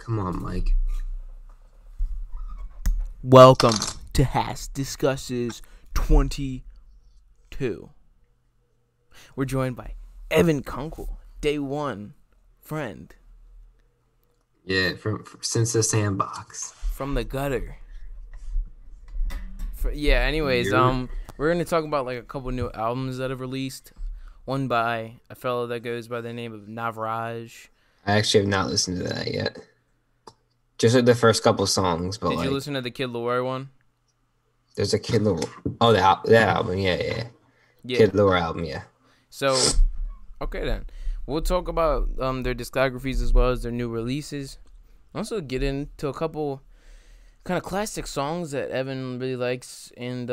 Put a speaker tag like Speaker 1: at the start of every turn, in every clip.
Speaker 1: Come on, Mike.
Speaker 2: Welcome to HASSDISCUSSES 22. We're joined by Evan Kunkel, day one friend
Speaker 1: Yeah, from since the sandbox.
Speaker 2: from the gutter. Anyways,
Speaker 1: You're
Speaker 2: we're gonna talk about like a couple new albums that have released. One by a fellow that goes by the name of Navraj.
Speaker 1: I actually have not listened to that yet. Just like the first couple songs, but
Speaker 2: Did you
Speaker 1: like
Speaker 2: listen to the Kid Laroi one?
Speaker 1: there's a Kid Laroi. Oh, that album, yeah.
Speaker 2: Yeah.
Speaker 1: Kid Laroi album, yeah.
Speaker 2: So, okay then. We'll talk about their discographies as well as their new releases. Also get into a couple kind of classic songs that Evan really likes, and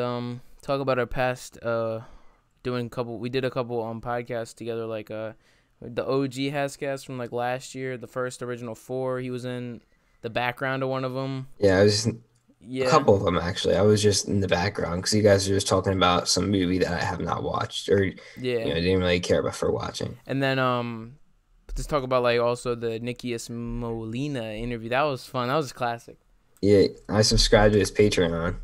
Speaker 2: talk about our past we did a couple podcasts together, like the OG Hascast from like last year, the first original 4. He was in the background of one of them.
Speaker 1: Yeah, I was just, a
Speaker 2: Yeah.
Speaker 1: couple of them actually. I was just in the background because you guys were just talking about some movie that I have not watched or
Speaker 2: Yeah.
Speaker 1: didn't really care about for watching.
Speaker 2: And then just talk about like also the Nikias Molina interview. That was fun. That was classic.
Speaker 1: Yeah, I subscribed to his Patreon.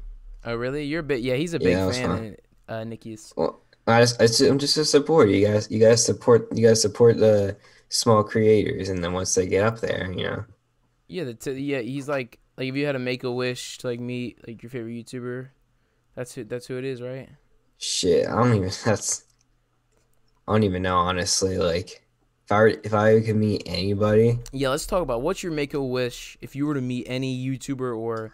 Speaker 2: Oh really? You're a bit. Yeah, he's a
Speaker 1: Yeah,
Speaker 2: big
Speaker 1: that was
Speaker 2: fan
Speaker 1: fun.
Speaker 2: of Nikias.
Speaker 1: Well, I'm just a supporter. You guys support the small creators, and then once they get up there,
Speaker 2: Yeah, he's like if you had to make a wish to like meet like your favorite YouTuber, that's who it is, right?
Speaker 1: shit. I don't even know honestly. Like, if I could meet anybody,
Speaker 2: Yeah, let's talk about what's your make a wish if you were to meet any YouTuber or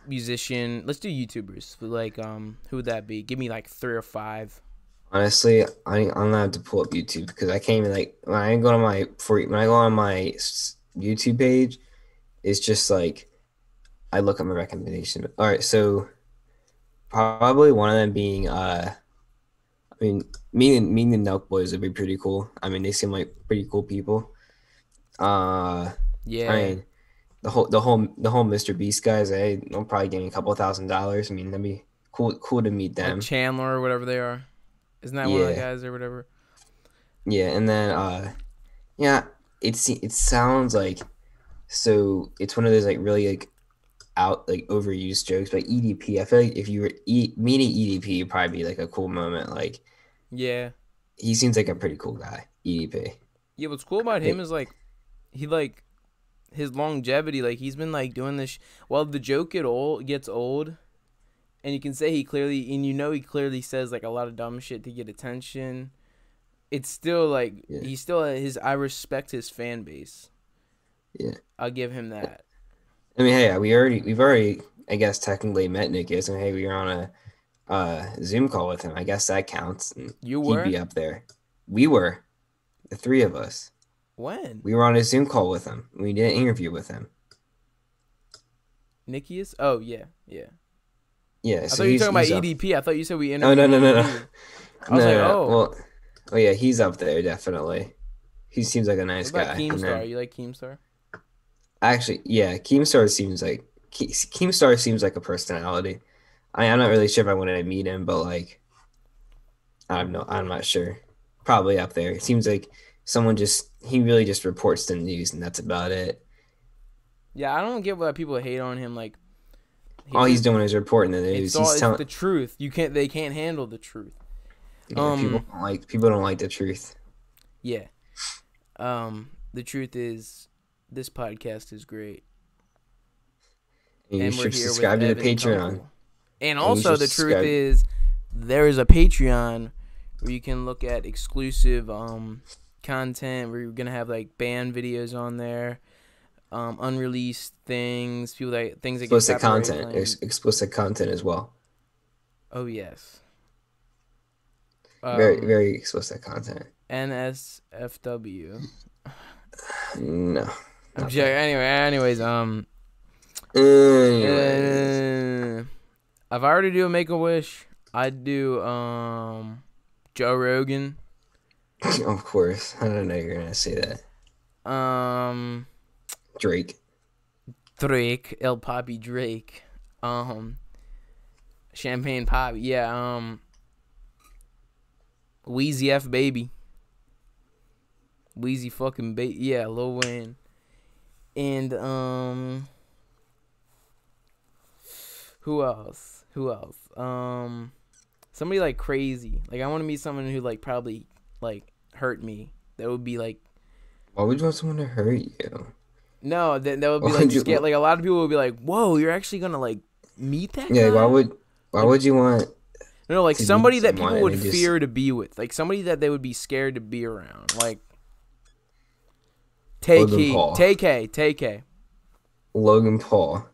Speaker 2: musician. Let's do YouTubers. Like who would that be? Give me like 3 or 5.
Speaker 1: honestly, I'm gonna have to pull up YouTube because I can't even like when I go on my YouTube page, it's just like I look at my recommendation. All right, so probably one of them being I mean, me and the Nelk Boys would be pretty cool. I mean, they seem like pretty cool people. I
Speaker 2: Yeah,
Speaker 1: mean, the whole Mr. Beast guys, they'll probably give me a couple $1,000s. I mean, that'd be cool to meet
Speaker 2: like
Speaker 1: them.
Speaker 2: Chandler or whatever they are. Isn't that one of the
Speaker 1: Yeah,
Speaker 2: guys or whatever?
Speaker 1: yeah, and then yeah, it sounds like it's one of those like really like overused jokes. But EDP, I feel like if you were meeting EDP, it'd probably be like a cool moment. Like
Speaker 2: Yeah.
Speaker 1: he seems like a pretty cool guy, EDP.
Speaker 2: Yeah, what's cool about him
Speaker 1: Hey,
Speaker 2: is like he like his longevity. Like he's been like doing this while the joke gets old, and you can say he clearly says like a lot of dumb shit to get attention. It's still like
Speaker 1: yeah,
Speaker 2: he's still I respect his fan base.
Speaker 1: yeah.
Speaker 2: I'll give him that.
Speaker 1: I mean, hey, we've already, I guess, technically met Nick. And hey, we were on a Zoom call with him. I guess that counts. And
Speaker 2: You
Speaker 1: he'd
Speaker 2: were?
Speaker 1: be up there. We were the 3 of us.
Speaker 2: When?
Speaker 1: We were on a Zoom call with him. We did an interview with him.
Speaker 2: Nikias? Oh yeah, yeah.
Speaker 1: Yeah,
Speaker 2: I
Speaker 1: so
Speaker 2: thought you were talking about
Speaker 1: he's up.
Speaker 2: EDP. I thought you said we
Speaker 1: Oh
Speaker 2: interviewed
Speaker 1: no no no no
Speaker 2: EDP. I was like,
Speaker 1: no.
Speaker 2: oh.
Speaker 1: Well, oh yeah, he's up there definitely. He seems like a
Speaker 2: What
Speaker 1: nice
Speaker 2: about
Speaker 1: guy. And
Speaker 2: Keemstar?
Speaker 1: then
Speaker 2: You like Keemstar?
Speaker 1: actually, yeah, Keemstar seems like a personality. I'm not really sure if I want to meet him, but like I'm not sure. Probably up there. It seems like he really just reports the news and that's about it.
Speaker 2: Yeah, I don't get why people hate on him. Like he
Speaker 1: All he's
Speaker 2: just
Speaker 1: doing is reporting the news.
Speaker 2: it's the truth. They can't handle the truth.
Speaker 1: Yeah, people don't like the truth.
Speaker 2: Yeah. The truth is, this podcast is great,
Speaker 1: And you
Speaker 2: and we're
Speaker 1: should
Speaker 2: here with
Speaker 1: subscribe to the
Speaker 2: Evan
Speaker 1: Patreon.
Speaker 2: Kunkel. And
Speaker 1: And you
Speaker 2: also,
Speaker 1: should
Speaker 2: the truth
Speaker 1: subscribe.
Speaker 2: is, there is a Patreon where you can look at exclusive content. Where you're gonna have like band videos on there, unreleased things, things that get
Speaker 1: Explicit
Speaker 2: copyright
Speaker 1: content.
Speaker 2: claimed.
Speaker 1: Explicit content as well.
Speaker 2: Oh yes.
Speaker 1: Very, very explicit content.
Speaker 2: NSFW.
Speaker 1: No,
Speaker 2: I'm
Speaker 1: not
Speaker 2: joking.
Speaker 1: that.
Speaker 2: Anyways,
Speaker 1: Anyways.
Speaker 2: if I were to do a Make a Wish, I'd do Joe Rogan,
Speaker 1: Of course. I don't know you're gonna say that.
Speaker 2: um
Speaker 1: Drake.
Speaker 2: Drake, El Papi Drake, Champagne Papi, yeah, Wheezy F Baby, Wheezy fucking yeah, Lil Wayne, And who else? Who else? Somebody like crazy. Like I want to meet someone who like probably like hurt me. That would be like
Speaker 1: Why would you want someone to hurt you?
Speaker 2: no, that would be
Speaker 1: Why
Speaker 2: like
Speaker 1: would
Speaker 2: scared.
Speaker 1: you?
Speaker 2: Like a lot of people would be like, "Whoa, you're actually gonna like meet that
Speaker 1: Yeah, like,
Speaker 2: guy?"
Speaker 1: why
Speaker 2: Like
Speaker 1: would you want
Speaker 2: no, like
Speaker 1: to meet
Speaker 2: somebody that
Speaker 1: someone
Speaker 2: people
Speaker 1: and
Speaker 2: would
Speaker 1: then just
Speaker 2: fear to be with. Like somebody that they would be scared to be around. Like
Speaker 1: Logan Paul?
Speaker 2: Tay K.
Speaker 1: Logan Paul.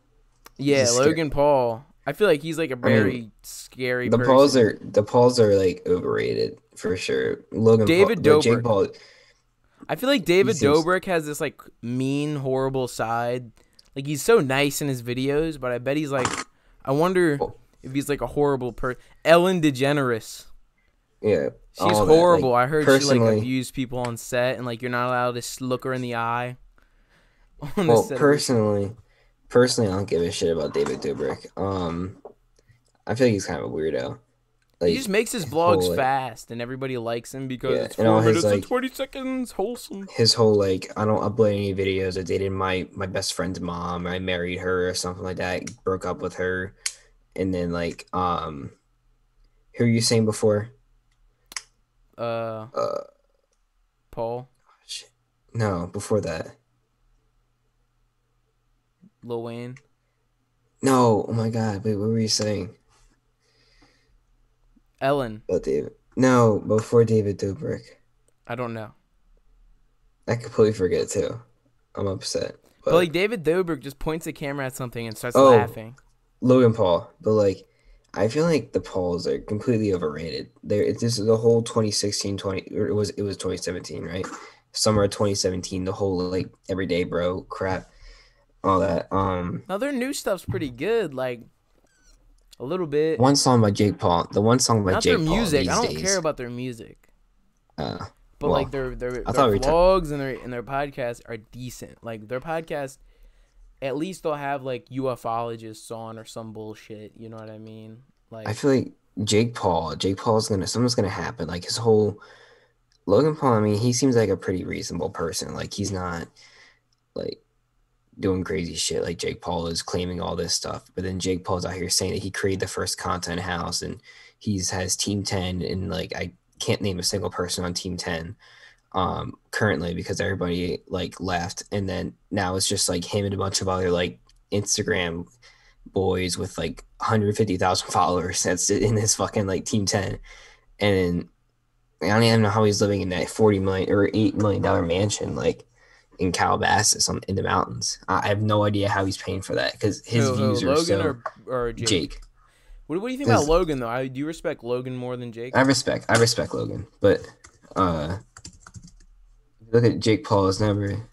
Speaker 1: He's a
Speaker 2: Yeah,
Speaker 1: scary.
Speaker 2: Logan Paul. I feel like he's like a
Speaker 1: I mean,
Speaker 2: very scary person.
Speaker 1: The Pauls are like overrated for sure. Logan Paul,
Speaker 2: David
Speaker 1: but Jake
Speaker 2: Dobrik.
Speaker 1: Paul,
Speaker 2: I feel like
Speaker 1: he
Speaker 2: David
Speaker 1: seems
Speaker 2: Dobrik has this like mean, horrible side. Like he's so nice in his videos, but I bet he's like, I wonder
Speaker 1: oh,
Speaker 2: if he's like a horrible person. Ellen DeGeneres.
Speaker 1: yeah,
Speaker 2: She's
Speaker 1: all that.
Speaker 2: horrible.
Speaker 1: Like
Speaker 2: I heard she like
Speaker 1: personally,
Speaker 2: abused people on set, and like you're not allowed to look her in the eye on the
Speaker 1: well,
Speaker 2: set of her show.
Speaker 1: personally, I don't give a shit about David Dobrik. I feel like he's kind of a weirdo.
Speaker 2: He just
Speaker 1: Like
Speaker 2: makes his
Speaker 1: his whole
Speaker 2: vlogs
Speaker 1: like
Speaker 2: fast, and everybody likes him because
Speaker 1: yeah,
Speaker 2: it's
Speaker 1: and all
Speaker 2: 4 minutes and 20 seconds, wholesome.
Speaker 1: his whole like I don't upload any videos. I dated my best friend's mom. I married her or something like that. Broke up with her, and then like who are you saying before?
Speaker 2: Uh,
Speaker 1: Uh,
Speaker 2: Paul,
Speaker 1: shit. No, before that.
Speaker 2: Lil Wayne,
Speaker 1: No, oh my God, wait, what were you saying
Speaker 2: Ellen.
Speaker 1: about David? No, before David Dobrik.
Speaker 2: I don't know.
Speaker 1: I completely forget too. I'm upset,
Speaker 2: But like
Speaker 1: but
Speaker 2: David Dobrik just points the camera at something and starts
Speaker 1: oh,
Speaker 2: laughing.
Speaker 1: Logan Paul. But like, I feel like the Pauls are completely overrated. This is the whole 2016, 20, or it was 2017, right? Summer of 2017. The whole like everyday bro crap, all that.
Speaker 2: Now their new stuff's pretty good, like a little bit.
Speaker 1: One song by Jake Paul. The one song by
Speaker 2: Not their
Speaker 1: Jake Paul
Speaker 2: music. I
Speaker 1: these
Speaker 2: don't care
Speaker 1: days.
Speaker 2: about their music.
Speaker 1: Uh,
Speaker 2: But like
Speaker 1: well, I
Speaker 2: their
Speaker 1: thought we were talking.
Speaker 2: vlogs and their podcasts are decent. Like their podcast, at least they'll have like ufologists on or some bullshit. You know what I mean?
Speaker 1: I
Speaker 2: Like
Speaker 1: feel like Jake Paul's gonna something's gonna happen. Like his whole Logan Paul. I mean, he seems like a pretty reasonable person. Like he's not like doing crazy shit like Jake Paul is claiming all this stuff. But then Jake Paul's out here saying that he created the first content house and he's has Team 10 and like I can't name a single person on Team 10 currently because everybody like left and then now it's just like him and a bunch of other like Instagram boys with like 150,000 followers that's in his fucking like Team 10 and I don't even know how he's living in that 40 million or $8 million mansion like in Calabasas in the mountains. I have no idea how he's paying for that because his
Speaker 2: who
Speaker 1: views are
Speaker 2: Logan
Speaker 1: so
Speaker 2: or Jake?
Speaker 1: Jake.
Speaker 2: What do you think about
Speaker 1: Because
Speaker 2: Logan though? Do you respect Logan more than Jake?
Speaker 1: I respect Logan, but uh, if you look at Jake Paul is never.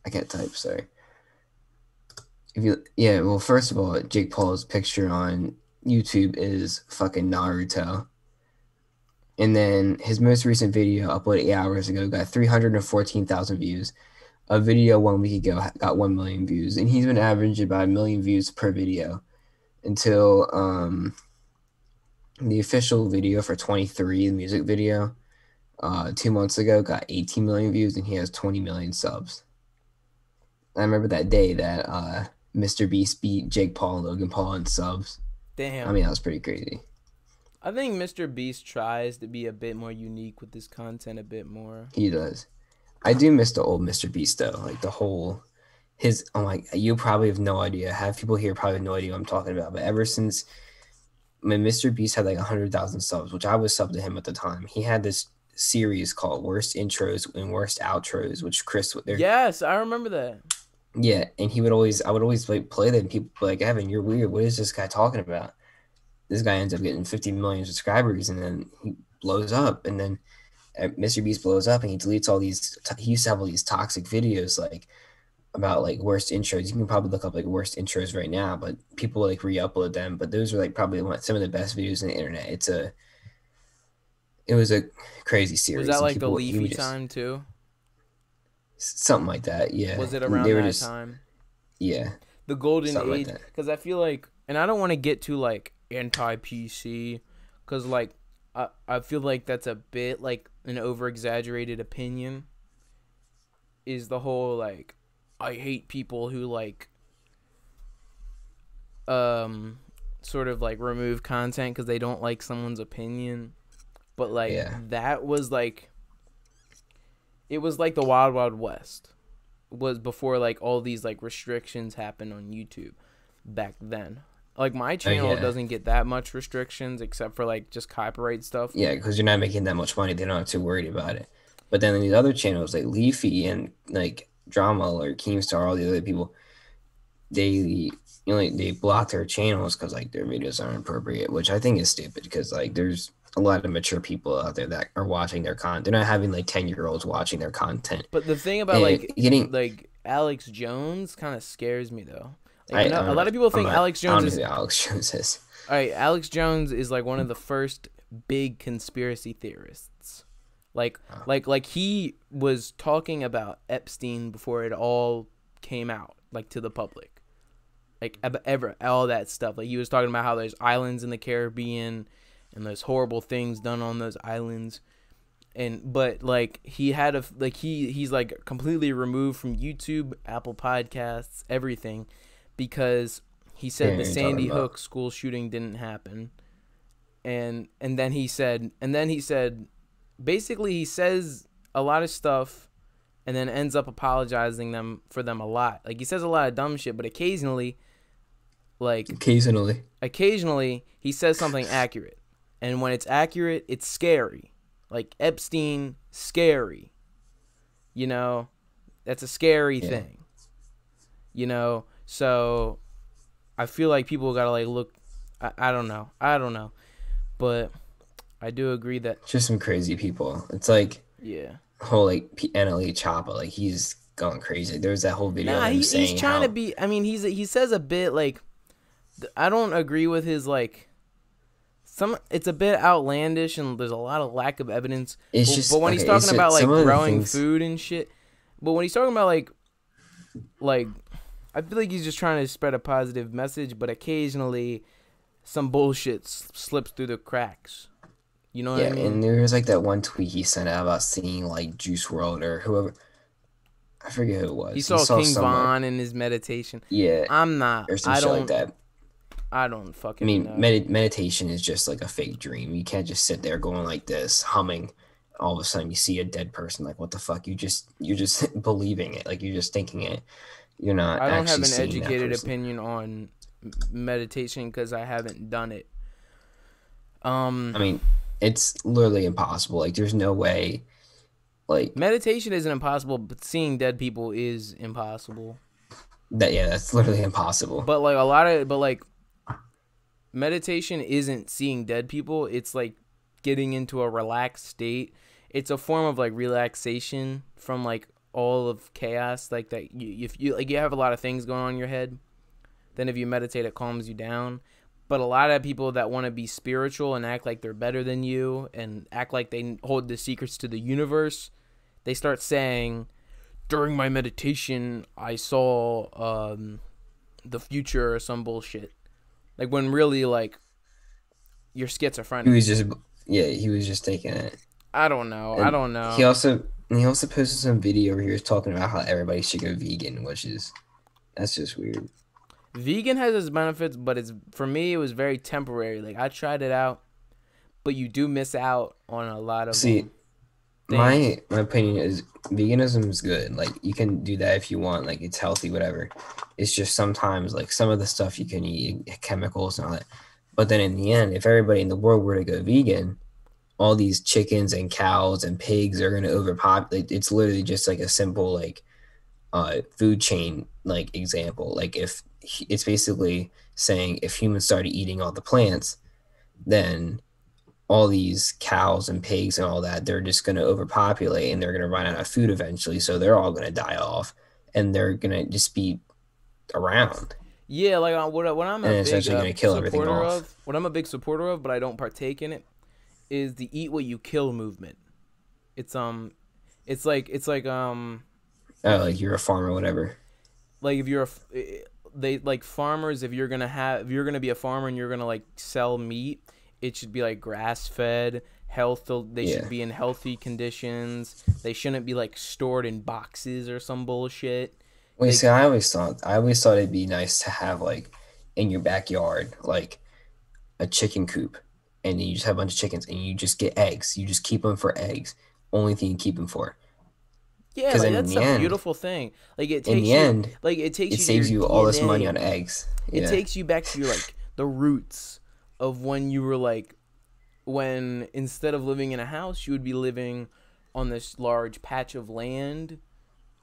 Speaker 1: I can't type. Sorry. If you yeah, well, first of all, Jake Paul's picture on YouTube is fucking Naruto. And then his most recent video uploaded 8 hours ago got 314,000 views. A video 1 week ago got 1 million views, and he's been averaging about 1 million views per video until the official video for 23, the music video, 2 months ago got 18 million views, and he has 20 million subs. I remember that day that Mr. Beast beat Jake Paul and Logan Paul in subs. I
Speaker 2: Damn.
Speaker 1: mean, that was pretty crazy.
Speaker 2: I think Mr. Beast tries to be a bit more unique with his content a bit more.
Speaker 1: He does. I do miss the old Mr. Beast though, like the whole his. Oh my, you probably have no idea. Have people here probably have no idea what I'm talking about. But ever since when Mr. Beast had like 100,000 subs, which I was subbed to him at the time, he had this series called Worst Intros and Worst Outros, which Chris there.
Speaker 2: Yes, I remember that.
Speaker 1: Yeah, and I would always like play them. People were like, Evan, you're weird. What is this guy talking about? This guy ends up getting 50 million subscribers, and then he blows up, and then Mr. Beast blows up, and he deletes all these. He used to have all these toxic videos like about like worst intros. You can probably look up like worst intros right now, but people like re-upload them. But those are like probably some of the best videos on the internet. It was a crazy
Speaker 2: Was that
Speaker 1: series, and
Speaker 2: like the
Speaker 1: people he
Speaker 2: Leafy
Speaker 1: would just
Speaker 2: time too?
Speaker 1: something like that. Yeah,
Speaker 2: Was it
Speaker 1: and
Speaker 2: around
Speaker 1: they were
Speaker 2: that
Speaker 1: just
Speaker 2: time?
Speaker 1: yeah,
Speaker 2: The golden
Speaker 1: something like
Speaker 2: age,
Speaker 1: that.
Speaker 2: because I feel like, and I don't want to get too like anti PC, because like I feel like that's a bit like an over exaggerated opinion. Is the whole like I hate people who like um sort of like remove content because they don't like someone's opinion. But like
Speaker 1: Yeah.
Speaker 2: that was like it was like the Wild Wild West was before like all these like restrictions happened on YouTube back then. Like my
Speaker 1: Oh
Speaker 2: channel
Speaker 1: yeah.
Speaker 2: doesn't get that much restrictions except for like just copyright stuff.
Speaker 1: Yeah, because you're not making that much money, they don't have to worry about it. But then these other channels like Leafy and like Drama or Keemstar, all the other people, they block their channels because like their videos aren't appropriate, which I think is stupid because like there's a lot of mature people out there that are watching their content. They're not having like 10-year-olds watching their content.
Speaker 2: But the thing about
Speaker 1: And getting
Speaker 2: like Alex Jones kind of scares me though. Like
Speaker 1: I
Speaker 2: a
Speaker 1: I'm
Speaker 2: lot
Speaker 1: not
Speaker 2: of people
Speaker 1: I'm
Speaker 2: think
Speaker 1: not
Speaker 2: Alex
Speaker 1: I don't
Speaker 2: Jones
Speaker 1: know
Speaker 2: is
Speaker 1: who Alex Jones is.
Speaker 2: all right. Alex Jones is like one of the first big conspiracy theorists. Like
Speaker 1: Oh,
Speaker 2: like he was talking about Epstein before it all came out like to the public. Like ever all that stuff. Like he was talking about how there's islands in the Caribbean and there's horrible things done on those islands. And but like he had a like he's like completely removed from YouTube, Apple Podcasts, everything because he
Speaker 1: yeah,
Speaker 2: said the
Speaker 1: you're talking
Speaker 2: Sandy
Speaker 1: about.
Speaker 2: Hook school shooting didn't happen. And then he said basically he says a lot of stuff and then ends up apologizing them for them a lot. Like he says a lot of dumb shit, but like
Speaker 1: Occasionally.
Speaker 2: occasionally he says something accurate. And when it's accurate, it's scary. Like Epstein, scary. You know, that's a scary
Speaker 1: Yeah.
Speaker 2: thing. You know, so I feel like people gotta like look. I don't know. I don't know, but I do agree that
Speaker 1: Just some crazy people. It's like
Speaker 2: yeah.
Speaker 1: whole like NLE Choppa, like he's going crazy. There's that whole video of
Speaker 2: Nah,
Speaker 1: him
Speaker 2: he's
Speaker 1: saying
Speaker 2: trying to
Speaker 1: how
Speaker 2: be. I mean, he says a bit like I don't agree with his like some. It's a bit outlandish and there's a lot of lack of evidence.
Speaker 1: it's
Speaker 2: But
Speaker 1: just
Speaker 2: when he's
Speaker 1: okay. It's
Speaker 2: talking about
Speaker 1: just,
Speaker 2: like
Speaker 1: some of the
Speaker 2: growing
Speaker 1: things.
Speaker 2: food and shit, but when he's talking about like I feel like he's just trying to spread a positive message, but occasionally some bullshit slips through the cracks. You know what I
Speaker 1: Yeah,
Speaker 2: mean?
Speaker 1: and there was like that one tweet he sent out about seeing like Juice World or whoever. I forget who it
Speaker 2: He
Speaker 1: was. He
Speaker 2: saw
Speaker 1: saw
Speaker 2: King
Speaker 1: somewhere.
Speaker 2: Von in his meditation.
Speaker 1: Yeah,
Speaker 2: I'm not.
Speaker 1: or some shit like that.
Speaker 2: I don't
Speaker 1: I
Speaker 2: fucking
Speaker 1: mean,
Speaker 2: know.
Speaker 1: meditation is just like a fake dream. You can't just sit there going like this, humming. All of a sudden, you see a dead person. Like, what the fuck? You're just believing it. Like, you're just thinking it. You're not
Speaker 2: I don't have
Speaker 1: actually
Speaker 2: an
Speaker 1: seeing that
Speaker 2: educated
Speaker 1: person.
Speaker 2: opinion on meditation because I haven't done it.
Speaker 1: I mean, it's literally impossible. Like, there's no way. Like
Speaker 2: Meditation isn't impossible, but seeing dead people is impossible.
Speaker 1: that. Yeah, that's literally impossible.
Speaker 2: But meditation isn't seeing dead people. It's like getting into a relaxed state. It's a form of like relaxation from like all of chaos. Like that, if you like you have a lot of things going on in your head, then if you meditate, it calms you down. But a lot of people that want to be spiritual and act like they're better than you and act like they hold the secrets to the universe, they start saying, during my meditation, I saw the future or some bullshit. Like when really like you're
Speaker 1: He
Speaker 2: schizophrenic.
Speaker 1: was just, yeah, he was just taking it.
Speaker 2: I don't know. I
Speaker 1: And
Speaker 2: don't
Speaker 1: he
Speaker 2: know.
Speaker 1: also he also posted some video where he was talking about how everybody should go vegan, which is that's just weird.
Speaker 2: Vegan has its benefits, but it's for me it was very temporary. Like I tried it out, but you do miss out on a lot of
Speaker 1: See,
Speaker 2: things.
Speaker 1: my opinion is veganism is good. Like you can do that if you want. Like it's healthy, whatever. It's just sometimes like some of the stuff you can eat, chemicals and all that. But then in the end, if everybody in the world were to go vegan, all these chickens and cows and pigs are going to overpopulate. It's literally just like a simple like food chain like example. Like if it's basically saying if humans started eating all the plants, then all these cows and pigs and all that, they're just going to overpopulate and they're going to run out of food eventually. So they're all going to die off and they're going to just be around
Speaker 2: Yeah, like what I'm
Speaker 1: and
Speaker 2: a big
Speaker 1: essentially going to kill everything off.
Speaker 2: what I'm a big supporter of, but I don't partake in it, is the eat what you kill movement. It's
Speaker 1: Oh, like you're a farmer, whatever.
Speaker 2: like if you're they like farmers if you're gonna be a farmer and you're gonna like sell meat, it should be like grass fed health. They
Speaker 1: Yeah.
Speaker 2: should be in healthy conditions. They shouldn't be like stored in boxes or some bullshit.
Speaker 1: Wait, see,
Speaker 2: Like,
Speaker 1: I always thought it'd be nice to have like in your backyard, like a chicken coop, and you just have a bunch of chickens, and you just get eggs. You just keep them for eggs. Only thing you keep them for,
Speaker 2: yeah,
Speaker 1: because
Speaker 2: like
Speaker 1: then
Speaker 2: that's a beautiful thing. Like
Speaker 1: in the end,
Speaker 2: it takes
Speaker 1: it
Speaker 2: you to your
Speaker 1: saves you all this money
Speaker 2: DNA.
Speaker 1: on eggs.
Speaker 2: It
Speaker 1: Yeah.
Speaker 2: takes you back to your like the roots of when you were like when instead of living in a house, you would be living on this large patch of land,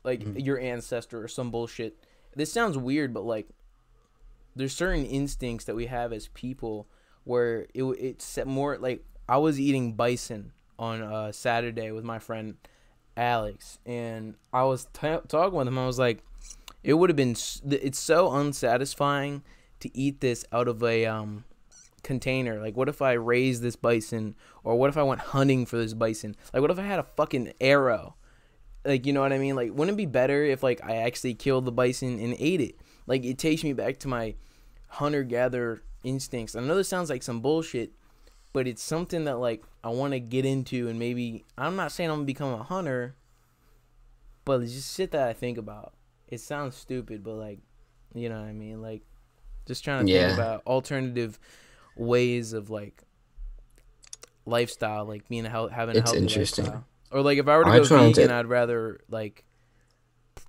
Speaker 2: like
Speaker 1: Mhm.
Speaker 2: your ancestor or some bullshit. This sounds weird, but like there's certain instincts that we have as people where it's more like I was eating bison on Saturday with my friend Alex, and I was talking with him. I was like, it would have been. It's so unsatisfying to eat this out of a container. Like, what if I raised this bison, or what if I went hunting for this bison? Like, what if I had a fucking arrow? Like, you know what I mean? Like, wouldn't it be better if like I actually killed the bison and ate it? Like, it takes me back to my hunter gatherer instincts. I know this sounds like some bullshit, but it's something that like I want to get into, and maybe I'm not saying I'm gonna become a hunter, but it's just shit that I think about. It sounds stupid, but like, you know what I mean? Like, just trying to think
Speaker 1: Yeah,
Speaker 2: about alternative ways of like lifestyle, like being having a
Speaker 1: it's
Speaker 2: healthy
Speaker 1: interesting.
Speaker 2: lifestyle. Or like if I were to
Speaker 1: I
Speaker 2: go
Speaker 1: trying
Speaker 2: vegan,
Speaker 1: to
Speaker 2: I'd rather like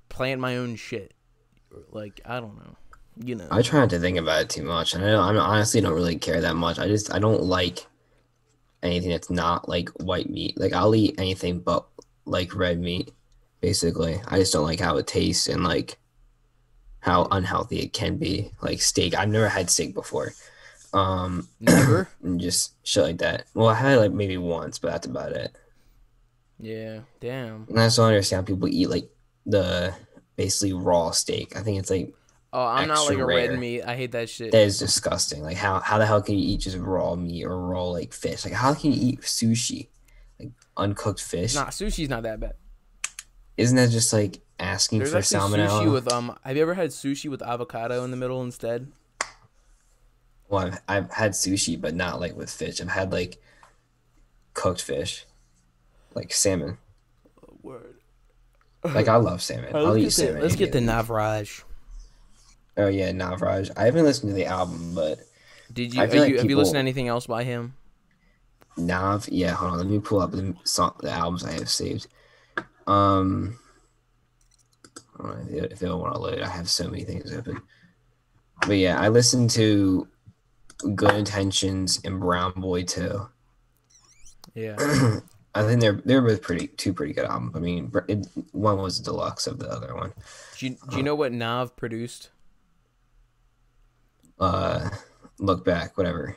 Speaker 2: plant my own shit. Or, like I don't know, you know.
Speaker 1: I try not to think about it too much. And I honestly don't really care that much. I don't like anything that's not like white meat. Like I'll eat anything but like red meat, basically. I just don't like how it tastes and like how
Speaker 2: Yeah.
Speaker 1: unhealthy it can be. Like steak. I've never had steak before.
Speaker 2: Never.
Speaker 1: And just shit like that. Well, I had it like maybe once, but that's about it.
Speaker 2: Yeah. Damn.
Speaker 1: And I just don't understand how people eat like the basically raw steak. I think it's like
Speaker 2: Oh, I'm not
Speaker 1: extra
Speaker 2: like a red
Speaker 1: rare.
Speaker 2: meat. I hate that shit.
Speaker 1: That is disgusting. Like how the hell can you eat just raw meat or raw like fish? Like how can you eat sushi? Like uncooked fish?
Speaker 2: Nah, sushi's not that bad.
Speaker 1: Isn't that just like asking
Speaker 2: There's
Speaker 1: for
Speaker 2: actually sushi
Speaker 1: salmonella?
Speaker 2: with Have you ever had sushi with avocado in the middle instead?
Speaker 1: Well, I've had sushi, but not like with fish. I've had like cooked fish, like salmon.
Speaker 2: Word.
Speaker 1: Like I love salmon.
Speaker 2: All right,
Speaker 1: I'll eat salmon
Speaker 2: let's
Speaker 1: any day
Speaker 2: get
Speaker 1: of the
Speaker 2: the
Speaker 1: week.
Speaker 2: Navraj.
Speaker 1: Oh yeah, Navraj. I haven't listened to the album, but
Speaker 2: Did
Speaker 1: I
Speaker 2: you
Speaker 1: feel like
Speaker 2: have you listened to
Speaker 1: people
Speaker 2: anything else by him?
Speaker 1: Nav. Yeah, hold on. Let me pull up the albums I have saved. Um, hold on, if they don't want to load, I have so many things open. But yeah, I listened to Good Intentions and Brown Boy too.
Speaker 2: Yeah.
Speaker 1: I think they're both two pretty good albums. I mean, one was a deluxe of the other one.
Speaker 2: Do you know what Nav produced?
Speaker 1: Uh, Look back, whatever.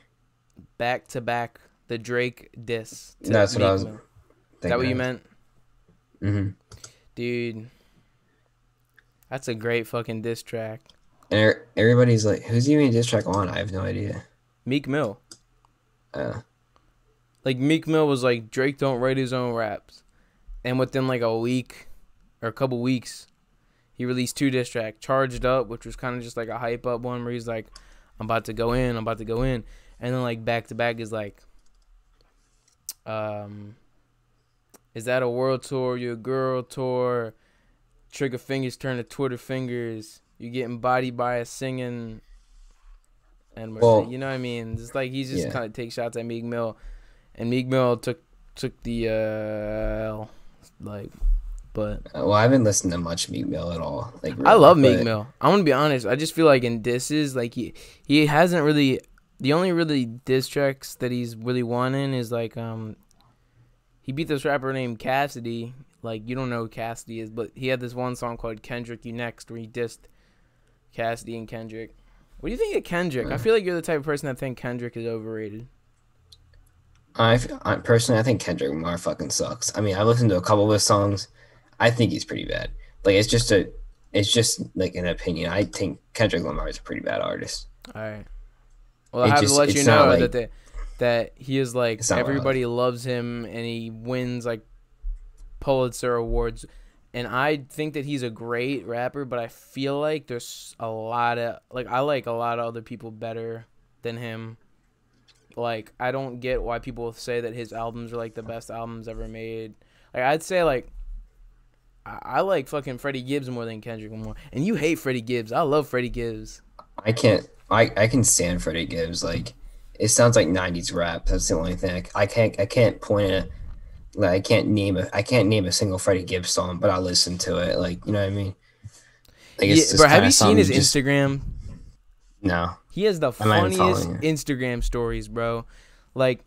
Speaker 2: Back to back the Drake diss to
Speaker 1: That's what I
Speaker 2: Meek
Speaker 1: was
Speaker 2: Mill. Is that
Speaker 1: thinking
Speaker 2: what you
Speaker 1: of.
Speaker 2: meant?
Speaker 1: Hmm.
Speaker 2: Dude, that's a great fucking diss track.
Speaker 1: And everybody's like, "Who's he even diss track on?" I have no idea.
Speaker 2: Meek Mill.
Speaker 1: Uh,
Speaker 2: Like Meek Mill was like Drake don't write his own raps. And within like a week or a couple weeks, he released two diss tracks. Charged Up, which was kind of just like a hype up one where he's like, I'm about to go in, I'm about to go in. And then like back to back is like, um, is that a world tour? Your girl tour? Trigger fingers turn to Twitter fingers. You getting bodied by a singing, and
Speaker 1: well,
Speaker 2: you know what I mean. It's like he just
Speaker 1: yeah.
Speaker 2: kind of takes shots at Meek Mill, and Meek Mill took the like, but
Speaker 1: Well, I haven't listened to much Meek Mill at all, like
Speaker 2: I
Speaker 1: really.
Speaker 2: love Meek
Speaker 1: But
Speaker 2: Mill. I'm gonna be honest. I just feel like in disses, like he hasn't really. The only really diss tracks that he's really won in is like he beat this rapper named Cassidy. Like you don't know who Cassidy is, but he had this one song called Kendrick You Next where he dissed Cassidy and Kendrick. What do you think of Kendrick? I
Speaker 1: uh,
Speaker 2: feel like you're the type of person that think Kendrick is overrated.
Speaker 1: I personally, I think Kendrick Lamar fucking sucks. I mean, I listened to a couple of his songs. I think he's pretty bad. Like it's just like an opinion. I think Kendrick Lamar is a pretty bad artist.
Speaker 2: All right. Well, I have to let you
Speaker 1: It's not
Speaker 2: know
Speaker 1: like
Speaker 2: that he is like
Speaker 1: it's not loud.
Speaker 2: everybody loves him and he wins like Pulitzer awards, and I think that he's a great rapper, but I feel like there's a lot of like I like a lot of other people better than him. Like I don't get why people say that his albums are like the best albums ever made. Like I'd say like I like fucking Freddie Gibbs more than Kendrick Lamar, and you hate Freddie Gibbs. I love Freddie Gibbs.
Speaker 1: I can't. I can stand Freddie Gibbs. Like it sounds like '90s rap. That's the only thing. I can't point a like I can't name a single Freddie Gibbs song, but I listen to it. Like you know what I mean? Like
Speaker 2: Yeah,
Speaker 1: it's just
Speaker 2: bro. Have
Speaker 1: kind
Speaker 2: you
Speaker 1: of
Speaker 2: seen
Speaker 1: something.
Speaker 2: his
Speaker 1: You just
Speaker 2: Instagram?
Speaker 1: no.
Speaker 2: He has the
Speaker 1: I'm not even
Speaker 2: funniest
Speaker 1: following it.
Speaker 2: Instagram stories, bro. Like,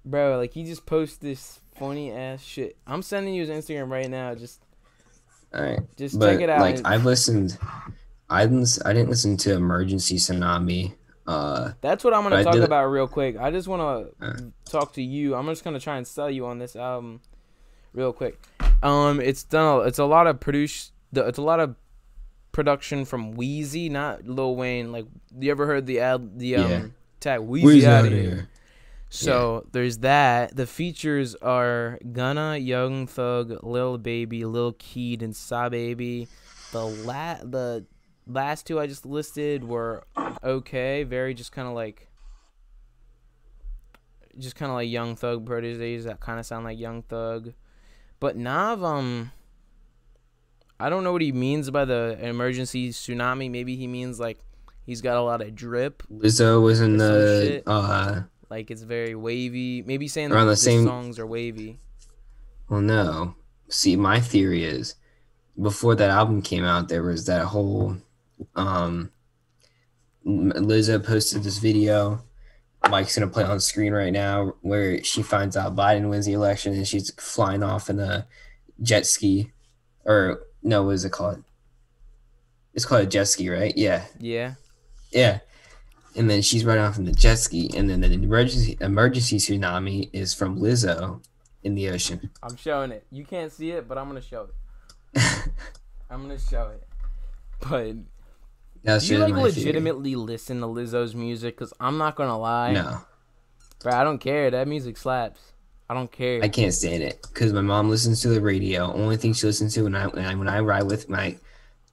Speaker 2: bro, like he just posts this funny ass shit. I'm sending you his Instagram right now.
Speaker 1: All right,
Speaker 2: Just check it
Speaker 1: but
Speaker 2: out.
Speaker 1: like I've listened. I didn't listen to Emergency Tsunami.
Speaker 2: That's what I'm
Speaker 1: But
Speaker 2: gonna
Speaker 1: I
Speaker 2: talk
Speaker 1: did.
Speaker 2: about real quick. I just wanna
Speaker 1: Uh,
Speaker 2: talk to you. I'm just gonna try and sell you on this album real quick. It's done. It's a lot of It's a lot of production from Wheezy, not Lil Wayne. Like, you ever heard the
Speaker 1: yeah,
Speaker 2: tag Wheezy
Speaker 1: Where's
Speaker 2: out
Speaker 1: out
Speaker 2: of here?
Speaker 1: here? Yeah,
Speaker 2: So there's that. The features are Gunna, Young Thug, Lil Baby, Lil Keed, and Sa Baby. The last two I just listed were okay, very just kind of like Young Thug proteges that kind of sound like Young Thug. But Nav, I don't know what he means by the emergency tsunami. Maybe he means like he's got a lot of drip
Speaker 1: Lizzo was in
Speaker 2: or some
Speaker 1: the
Speaker 2: shit. Like it's very wavy. Maybe saying
Speaker 1: around the
Speaker 2: the
Speaker 1: same.
Speaker 2: songs are wavy.
Speaker 1: Well, no. See, my theory is before that album came out, there was that whole um Lizzo posted this video. Mike's gonna play on screen right now where she finds out Biden wins the election and she's flying off in a jet ski, or no, what is it called? It's called a jet ski, right? Yeah,
Speaker 2: Yeah.
Speaker 1: yeah. And then she's running off in the jet ski, and then the emergency tsunami is from Lizzo in the ocean.
Speaker 2: I'm showing it. You can't see it, but I'm gonna show it. I'm gonna show it. But
Speaker 1: That's
Speaker 2: do you
Speaker 1: just
Speaker 2: like
Speaker 1: my theory.
Speaker 2: legitimately listen to Lizzo's music? Cause I'm not gonna lie,
Speaker 1: No,
Speaker 2: bro. I don't care. That music slaps. I don't care.
Speaker 1: I can't stand it because my mom listens to the radio. Only thing she listens to when I ride with my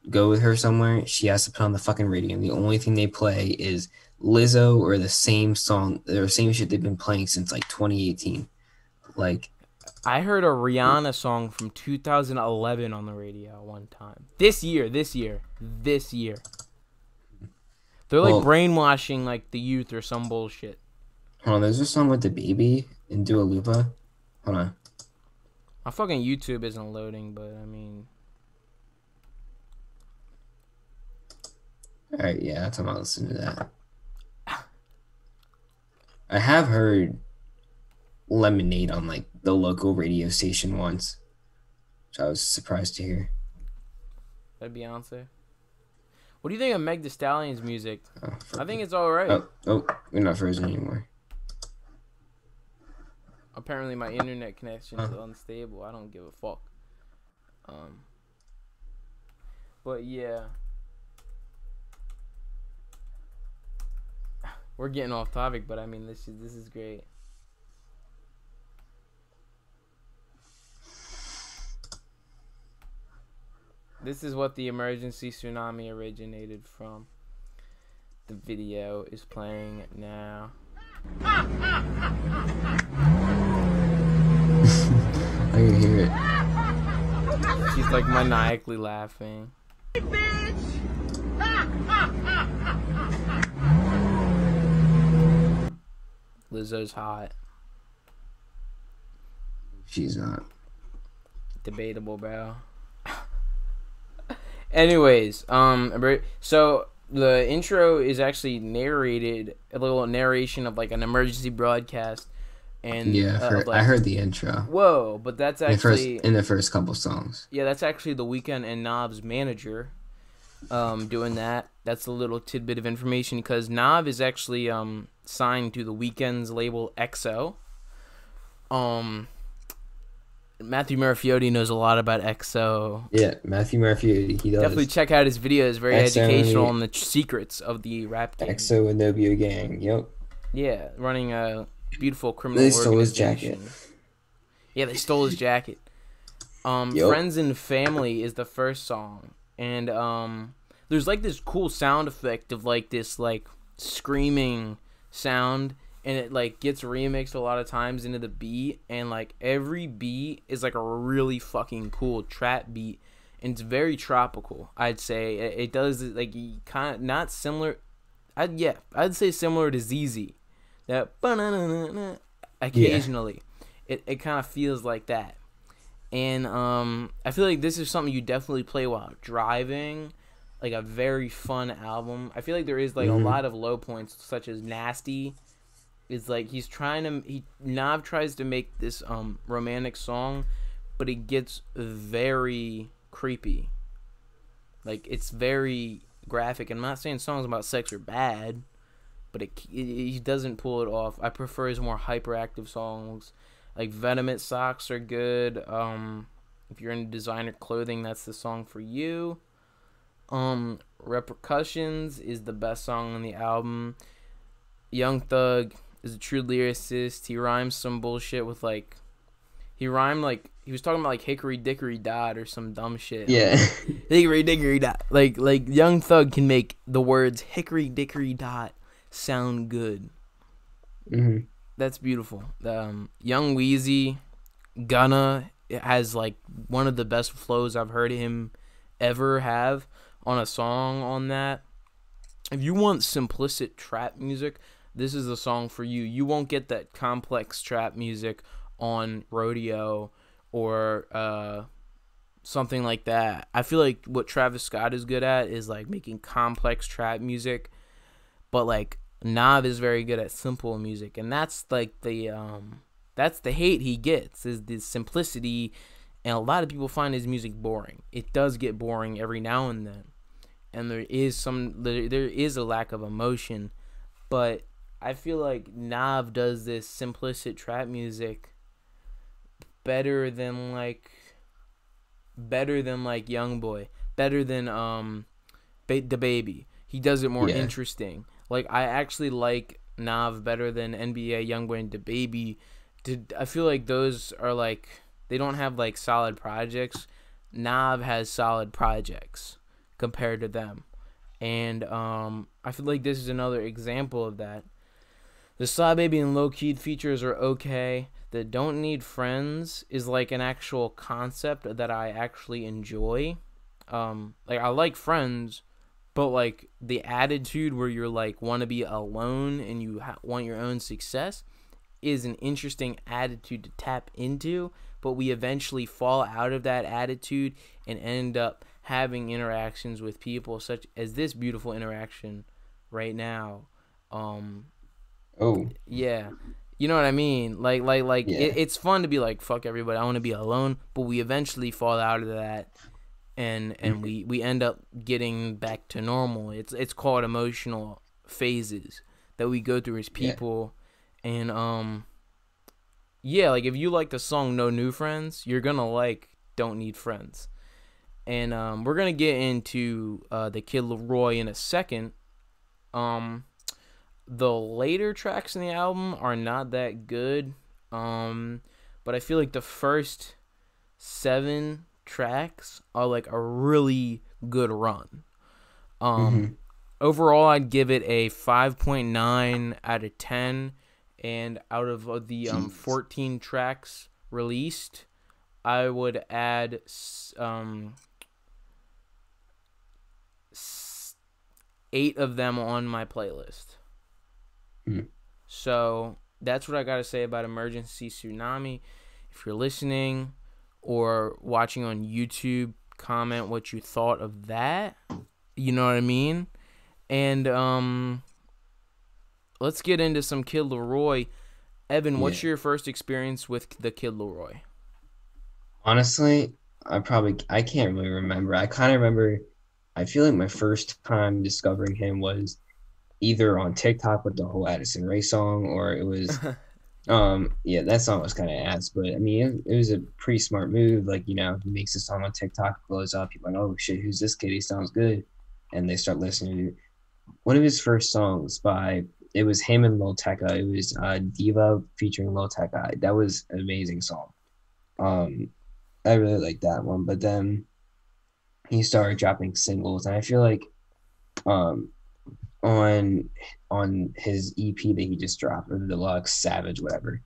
Speaker 1: go with her somewhere, she has to put on the fucking radio. And the only thing they play is Lizzo or the same song, or the same shit they've been playing since like 2018. Like,
Speaker 2: I heard a Rihanna song from 2011 on the radio one time. This year. They're like
Speaker 1: well,
Speaker 2: brainwashing like the youth or some bullshit.
Speaker 1: hold on, there's a song with the baby and Dua Lipa. Hold on.
Speaker 2: My fucking YouTube isn't loading, but I mean,
Speaker 1: All right, yeah, I'm not listening to that. I have heard Lemonade on like the local radio station once, which I was surprised to hear.
Speaker 2: that Beyonce. What do you think of Meg Thee Stallion's music?
Speaker 1: Oh,
Speaker 2: I think it's alright.
Speaker 1: oh, we're not frozen anymore.
Speaker 2: Apparently my internet connection is unstable. I don't give a fuck. But yeah. We're getting off topic, but I mean this is great. This is what the emergency tsunami originated from. The video is playing now.
Speaker 1: I can hear it.
Speaker 2: She's like maniacally laughing. Lizzo's hot.
Speaker 1: She's not.
Speaker 2: Debatable, bro. Anyways, so the intro is actually narrated, a little narration of like an emergency broadcast, and
Speaker 1: Yeah,
Speaker 2: like,
Speaker 1: I heard the intro.
Speaker 2: whoa, but that's actually
Speaker 1: In the first couple songs.
Speaker 2: yeah, that's actually The Weeknd and Nav's manager, doing that. That's a little tidbit of information because Nav is actually signed to The Weeknd's label EXO. Matthew Murphy knows a lot about EXO.
Speaker 1: Yeah, Matthew Murphy, he does.
Speaker 2: Definitely check out his videos. Very
Speaker 1: EXO,
Speaker 2: educational on the secrets of the rap game.
Speaker 1: EXO and Nobio gang. Yep.
Speaker 2: Yeah, running a beautiful criminal
Speaker 1: They stole his
Speaker 2: organization.
Speaker 1: jacket.
Speaker 2: Yeah, they stole his jacket.
Speaker 1: Yep.
Speaker 2: Friends and Family is the first song, and there's like this cool sound effect of like this like screaming sound and it like gets remixed a lot of times into the beat, and like every beat is like a really fucking cool trap beat, and it's very tropical. I'd say it does like kind of not similar. I'd say similar to ZZ. That
Speaker 1: Yeah.
Speaker 2: occasionally, it kind of feels like that, and I feel like this is something you definitely play while driving. Like a very fun album. I feel like there is like a
Speaker 1: Hmm.
Speaker 2: lot of low points, such as Nasty. Is like Nav tries to make this romantic song, but it gets very creepy. Like it's very graphic. I'm not saying songs about sex are bad, but he doesn't pull it off. I prefer his more hyperactive songs. Like Venomous Socks are good. If you're into designer clothing, that's the song for you. Repercussions is the best song on the album. Young Thug is a true lyricist. He rhymes some bullshit with like he rhymed like he was talking about like hickory dickory dot or some dumb shit. I'm
Speaker 1: Yeah.
Speaker 2: like hickory dickory dot. Like Young Thug can make the words hickory dickory dot sound good.
Speaker 1: Hmm.
Speaker 2: That's beautiful. Young Wheezy Gunna has like one of the best flows I've heard him ever have on a song on that. If you want simplistic trap music, this is the song for you. You won't get that complex trap music on Rodeo or something like that. I feel like what Travis Scott is good at is like making complex trap music, but like Nav is very good at simple music, and that's the hate he gets is the simplicity, and a lot of people find his music boring. It does get boring every now and then, and there is a lack of emotion, but I feel like Nav does this simplistic trap music better than like Young Boy, better than the Baby. He does it more
Speaker 1: Yeah.
Speaker 2: interesting. Like I actually like Nav better than NBA YoungBoy and the Baby. I feel like those are like they don't have like solid projects. Nav has solid projects compared to them, and I feel like this is another example of that. The Sly Baby and Low Key features are okay. The Don't Need Friends is like an actual concept that I actually enjoy. Like I like Friends, but like the attitude where you're like want to be alone and you want your own success is an interesting attitude to tap into, but we eventually fall out of that attitude and end up having interactions with people such as this beautiful interaction right now. um
Speaker 1: Oh,
Speaker 2: yeah, you know what I mean.
Speaker 1: yeah.
Speaker 2: It's fun to be like fuck everybody, I want to be alone, but we eventually fall out of that, and
Speaker 1: Hmm.
Speaker 2: we end up getting back to normal. It's called emotional phases that we go through as
Speaker 1: Yeah.
Speaker 2: people, and yeah, like if you like the song No New Friends, you're gonna like Don't Need Friends, and we're gonna get into the Kid Laroi in a second. um the later tracks in the album are not that good, um but I feel like the first 7 tracks are like a really good run. Um,
Speaker 1: Hmm.
Speaker 2: Overall, I'd give it a 5.9 out of 10. And out of the
Speaker 1: Jeez.
Speaker 2: 14 tracks released, I would add um, 8 of them on my playlist.
Speaker 1: Hmm.
Speaker 2: So that's what I got to say about Emergency Tsunami. If you're listening or watching on YouTube, comment what you thought of that. You know what I mean? And let's get into some Kid Laroi. Evan, what's
Speaker 1: Yeah.
Speaker 2: your first experience with the Kid Laroi?
Speaker 1: Honestly, I can't really remember. I kind of remember. I feel like my first time discovering him was either on TikTok with the whole Addison Rae song, or it was yeah, that song was kind of ass, but I mean it was a pretty smart move. Like, he makes a song on TikTok, blows up, people are like, oh shit, who's this kid? He sounds good. And they start listening to one of his first songs by it was him and Lil Tecca. It was Diva featuring Lil Tecca. That was an amazing song. Um I really like that one. But then he started dropping singles, and I feel like um on his EP that he just dropped, or the deluxe Savage, whatever.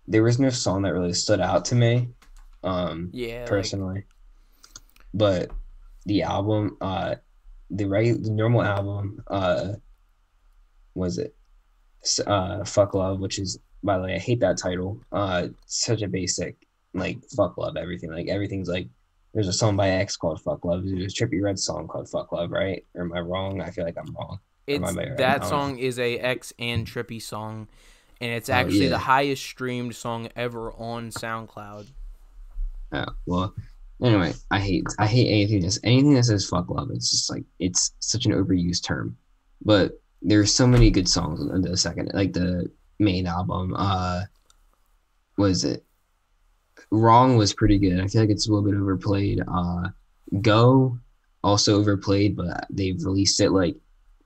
Speaker 1: There was no song that really stood out to me,
Speaker 2: Yeah, like
Speaker 1: personally. But the album, the normal album, was it Fuck Love, which is, by the way, I hate that title. Such a basic, like, Fuck Love everything. Like, everything's like, there's a song by X called Fuck Love. There's a Trippie Redd song called Fuck Love, right? Or am I wrong? I feel like I'm wrong. Or am I
Speaker 2: it's
Speaker 1: right?
Speaker 2: that
Speaker 1: I don't know.
Speaker 2: song is a X and Trippy song, and it's
Speaker 1: Oh
Speaker 2: actually the
Speaker 1: yeah.
Speaker 2: highest streamed song ever on SoundCloud.
Speaker 1: Oh, well, anyway, I hate anything that says fuck love. It's just like, it's such an overused term. But there's so many good songs on the second, like the main album. Was it Wrong was pretty good. I feel like it's a little bit overplayed. Go, also overplayed, but they've released it like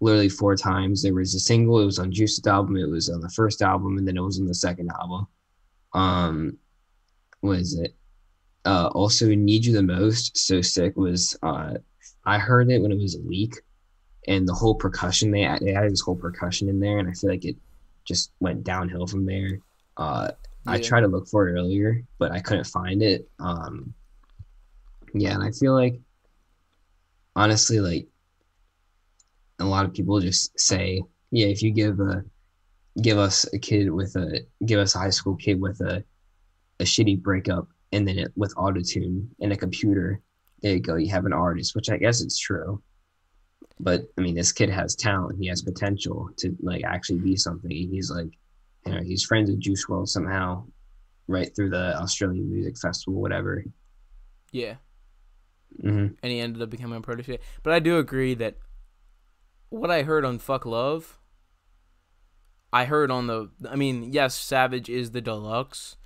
Speaker 1: literally four times. There was a single, it was on Juice's album, it was on the first album, and then it was on the second album. Um, was it? Also, Need You the Most, So Sick was, I heard it when it was a leak, and the whole percussion, they added this whole percussion in there, and I feel like it just went downhill from there. Uh, I
Speaker 2: Yeah,
Speaker 1: tried to look for it earlier, but I couldn't find it. Yeah, and I feel like, honestly, like, a lot of people just say, yeah, if you give us a high school kid with a shitty breakup, and then with autotune and a computer, there you go, you have an artist, which I guess it's true. But I mean, this kid has talent, he has potential to, like, actually be something. He's like, he's friends with Juice World somehow, right through the Australian Music Festival, whatever.
Speaker 2: yeah,
Speaker 1: Mm-hmm.
Speaker 2: and he ended up becoming a protege. But I do agree that what I heard on Fuck Love, I heard on the. I mean, yes, Savage is the deluxe,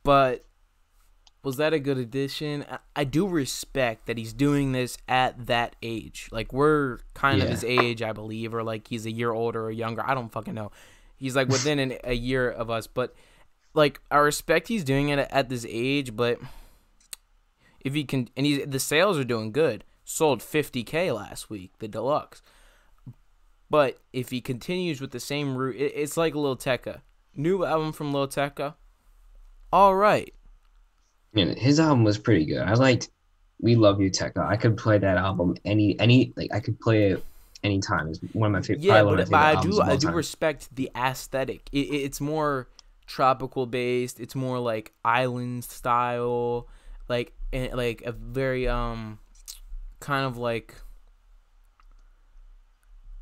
Speaker 2: but was that a good addition? I do respect that he's doing this at that age. Like, we're kind of
Speaker 1: Yeah.
Speaker 2: his age, I believe, or like he's a year older or younger. I don't fucking know. He's like within a year of us, but like I respect he's doing it at this age. But if he can, and the sales are doing good. Sold 50K last week, the deluxe. But if he continues with the same route, it's like Lil Tecca. New album from Lil Tecca. All right.
Speaker 1: And his album was pretty good. I liked We Love You Tekka. I could play that album any, like, I could play it anytime. It's one of my favorite,
Speaker 2: Yeah,
Speaker 1: probably one of my
Speaker 2: but
Speaker 1: favorite albums of
Speaker 2: I
Speaker 1: all
Speaker 2: do
Speaker 1: time.
Speaker 2: respect the aesthetic. It's more tropical based. It's more like island style, like a very kind of like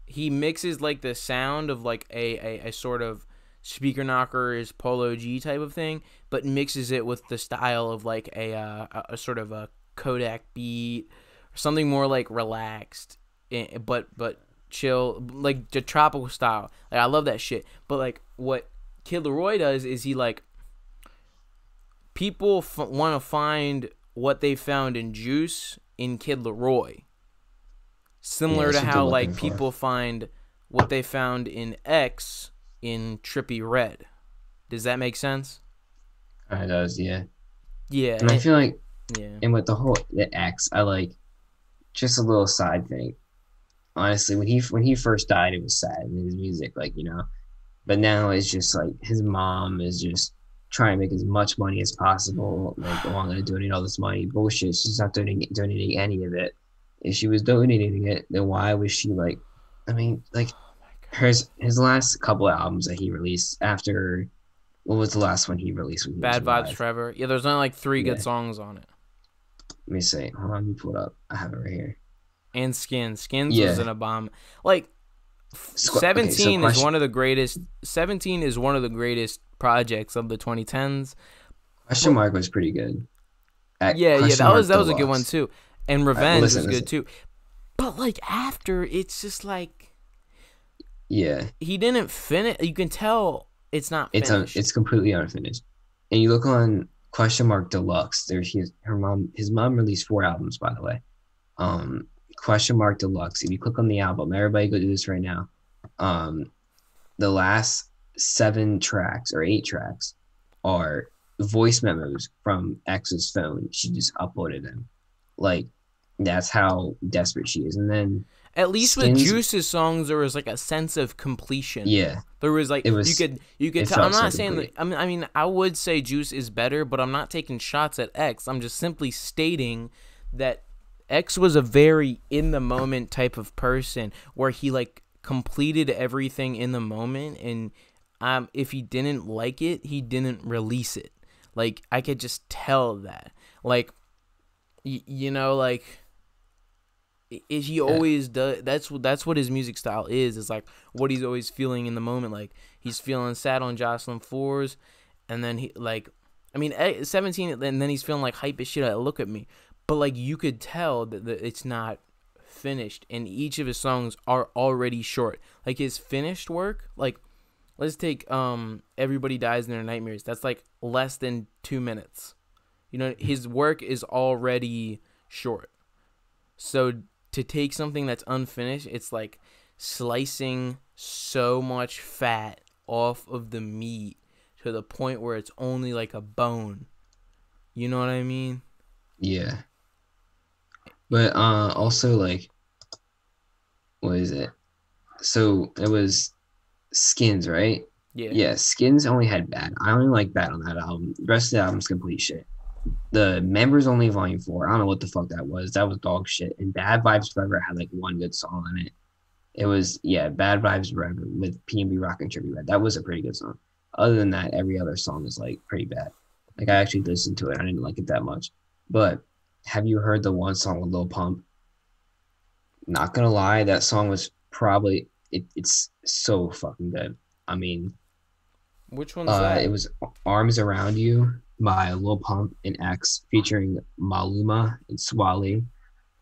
Speaker 2: he mixes like the sound of like a sort of speaker knockers Polo G type of thing, but mixes it with the style of like a sort of a Kodak beat or something more like relaxed, but chill, like the tropical style. Like I love that shit. But like what Kid Laroi does is he like people want to find what they found in Juice in Kid Laroi,
Speaker 1: Yeah,
Speaker 2: similar to
Speaker 1: that's what they're
Speaker 2: how
Speaker 1: looking
Speaker 2: like
Speaker 1: for.
Speaker 2: people find what they found in X in Trippy Red. Does that make sense?
Speaker 1: It does, yeah.
Speaker 2: Yeah,
Speaker 1: And I feel like,
Speaker 2: yeah,
Speaker 1: and with the X, I like, just a little side thing. Honestly, when he first died, it was sad in his music, like, But now it's just like his mom is just trying to make as much money as possible. Like, oh, I'm gonna donate all this money. Bullshit. She's not donating any of it. If she was donating it, then why was she, like? I mean, like, his last couple of albums that he released after, what was the last one he released when he was
Speaker 2: Bad Vibes
Speaker 1: alive?
Speaker 2: Forever. Yeah, there's only like three good
Speaker 1: Yeah.
Speaker 2: songs on it.
Speaker 1: Let me see. Hold on, let me pull it up. I have it right here.
Speaker 2: And Skins was
Speaker 1: Yeah.
Speaker 2: an bomb. Like
Speaker 1: Okay. So
Speaker 2: 17 is
Speaker 1: question
Speaker 2: one of the greatest. 17 is one of the greatest projects of the 2010s.
Speaker 1: question
Speaker 2: But
Speaker 1: mark was pretty good. At
Speaker 2: yeah, yeah,
Speaker 1: question
Speaker 2: that was
Speaker 1: mark
Speaker 2: that was a good one
Speaker 1: deluxe.
Speaker 2: too. And
Speaker 1: Well,
Speaker 2: Revenge was
Speaker 1: listen,
Speaker 2: good
Speaker 1: listen.
Speaker 2: too. But like after, it's just like
Speaker 1: Yeah.
Speaker 2: he didn't finish. You can tell it's not finished.
Speaker 1: It's completely unfinished. And you look on question mark deluxe. There's his mom released four albums, by the way. Question mark deluxe. If you click on the album, everybody go do this right now. Um, the last seven tracks or eight tracks are voice memos from X's phone. She just uploaded them. Like, that's how desperate she is. And then
Speaker 2: At least with
Speaker 1: Skins,
Speaker 2: Juice's songs, there was like a sense of completion.
Speaker 1: yeah,
Speaker 2: There was like
Speaker 1: it was.
Speaker 2: you could
Speaker 1: It
Speaker 2: tell. I'm
Speaker 1: felt so
Speaker 2: not saying that.
Speaker 1: complete.
Speaker 2: I mean, I would say Juice is better, but I'm not taking shots at X. I'm just simply stating that X was a very in the moment type of person where he like completed everything in the moment, and if he didn't like it, he didn't release it. Like I could just tell that. Like like is he
Speaker 1: Yeah,
Speaker 2: always does. That's what his music style is. It's like what he's always feeling in the moment. Like he's feeling sad on Jocelyn Fours, and then he like, I mean, 17, and then he's feeling like hype as shit at Look at Me. But like you could tell that it's not finished, and each of his songs are already short. Like his finished work, like let's take Everybody Dies in Their Nightmares. That's like less than 2 minutes. His work is already short. So to take something that's unfinished, it's like slicing so much fat off of the meat to the point where it's only like a bone. You know what I mean?
Speaker 1: yeah. But also like, what is it? So it was Skins, right?
Speaker 2: Yeah.
Speaker 1: Yeah, Skins only had Bad. I only like Bad on that album. The rest of the album's complete shit. The Members Only Volume 4. I don't know what the fuck that was. That was dog shit. And Bad Vibes Forever had like one good song on it. It was, yeah, Bad Vibes Forever with PNB Rock and Trippie Red. That was a pretty good song. Other than that, every other song is like pretty bad. Like I actually listened to it. I didn't like it that much. But have you heard the one song with Lil Pump? Not gonna lie, that song was probably it's so fucking good. I mean,
Speaker 2: Which one's that?
Speaker 1: it was Arms Around You by Lil Pump and X featuring Maluma and Swally.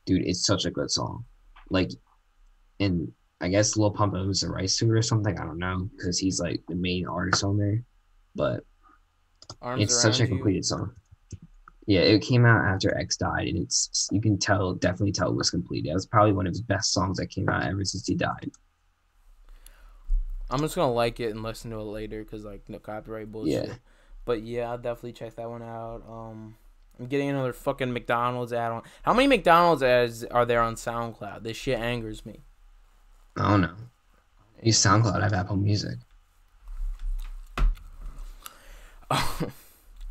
Speaker 1: Dude, it's such a good song. Like, and I guess Lil Pump owns the rights to it or something. I don't know because he's like the main artist on there. But
Speaker 2: Arms
Speaker 1: it's such a
Speaker 2: Around You.
Speaker 1: completed song. Yeah, it came out after X died, and it's you can tell, definitely tell it was completed. It was probably one of his best songs that came out ever since he died.
Speaker 2: I'm just gonna like it and listen to it later because like no copyright
Speaker 1: Yeah,
Speaker 2: bullshit. But yeah, I'll definitely check that one out. I'm getting another fucking McDonald's ad on. How many McDonald's ads are there on SoundCloud? This shit angers me.
Speaker 1: I don't know. I use SoundCloud. I have Apple Music.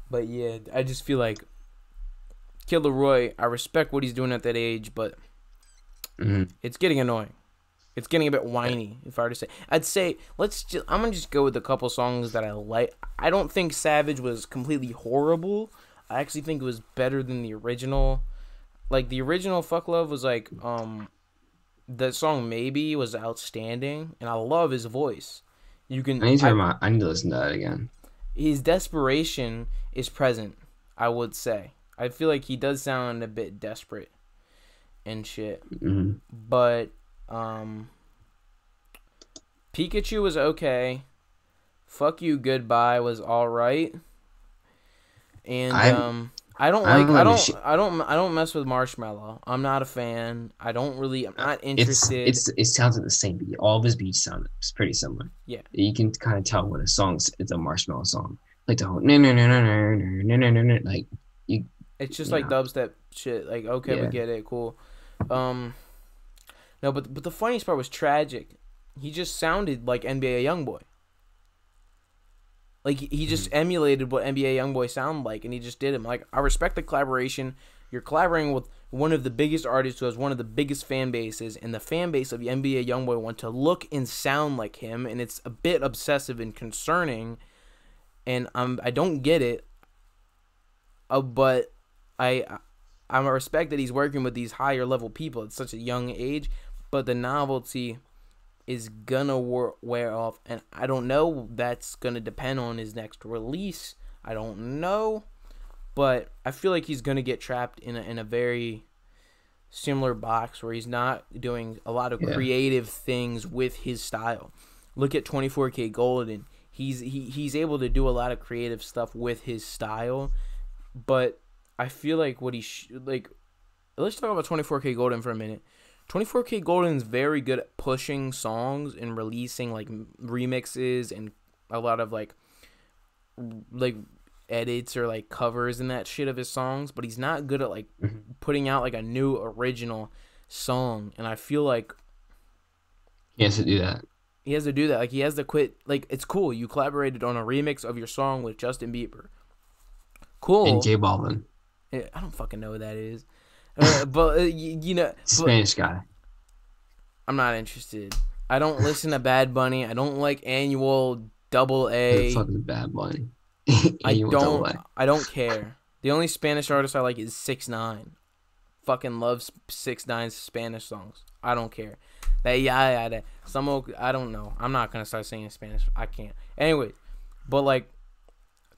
Speaker 2: But yeah, I just feel like Kid Laroi, I respect what he's doing at that age, but
Speaker 1: Hmm.
Speaker 2: it's getting annoying. It's getting a bit whiny, if I were to say. I'd say I'm gonna just go with a couple songs that I like. I don't think Savage was completely horrible. I actually think it was better than the original. Like the original Fuck Love was like the song Maybe was outstanding, and I love his voice. You can
Speaker 1: I need to listen to that again.
Speaker 2: his desperation is present, I would say. I feel like he does sound a bit desperate and shit.
Speaker 1: Hmm.
Speaker 2: But Pikachu was okay. Fuck You Goodbye was alright. And
Speaker 1: I
Speaker 2: I don't
Speaker 1: I
Speaker 2: like
Speaker 1: don't know.
Speaker 2: I don't mess with Marshmallow. I'm not a fan. I'm not interested.
Speaker 1: It sounds like the same beat. All of his beats sound pretty similar.
Speaker 2: Yeah.
Speaker 1: You can kind of tell when a song's it's a Marshmallow song. Like the whole no no no no no no no no no like you
Speaker 2: It's just
Speaker 1: you
Speaker 2: like
Speaker 1: know
Speaker 2: dubstep shit. Like okay, we
Speaker 1: yeah.
Speaker 2: get it, cool. Um no, but the funniest part was Tragic. He just sounded like NBA YoungBoy. Like he just
Speaker 1: Mhm.
Speaker 2: emulated what NBA YoungBoy sound like, and he just did it. Like I respect the collaboration. You're collaborating with one of the biggest artists who has one of the biggest fan bases, and the fan base of the NBA YoungBoy want to look and sound like him, and it's a bit obsessive and concerning. And I don't get it. But I respect that he's working with these higher level people at such a young age, but the novelty is gonna wear off, and I don't know. That's gonna depend on his next release. I don't know, but I feel like he's gonna get trapped in a very similar box where he's not doing a lot of
Speaker 1: Yeah.
Speaker 2: creative things with his style. Look at 24K Golden. He's able to do a lot of creative stuff with his style, but I feel like what like. Let's talk about 24K Golden for a minute. 24K Golden is very good at pushing songs and releasing like remixes and a lot of like edits or like covers and that shit of his songs, but he's not good at like
Speaker 1: Mhm.
Speaker 2: putting out like a new original song. And I feel like
Speaker 1: He has to do that.
Speaker 2: He has to do that. Like he has to quit. Like it's cool. You collaborated on a remix of your song with Justin Bieber.
Speaker 1: And
Speaker 2: Cool.
Speaker 1: J Balvin,
Speaker 2: I don't fucking know what that is. But you know, but
Speaker 1: Spanish guy.
Speaker 2: I'm not interested. I don't listen to Bad Bunny. I don't like Annual Double
Speaker 1: Who the
Speaker 2: A.
Speaker 1: fuck is Bad Bunny?
Speaker 2: I
Speaker 1: Annual
Speaker 2: don't.
Speaker 1: Double A.
Speaker 2: I don't care. The only Spanish artist I like is 6ix9ine. Fucking love 6ix9ine's Spanish songs. I don't care. That yeah, that I don't know. I'm not gonna start singing Spanish. I can't. Anyway, but like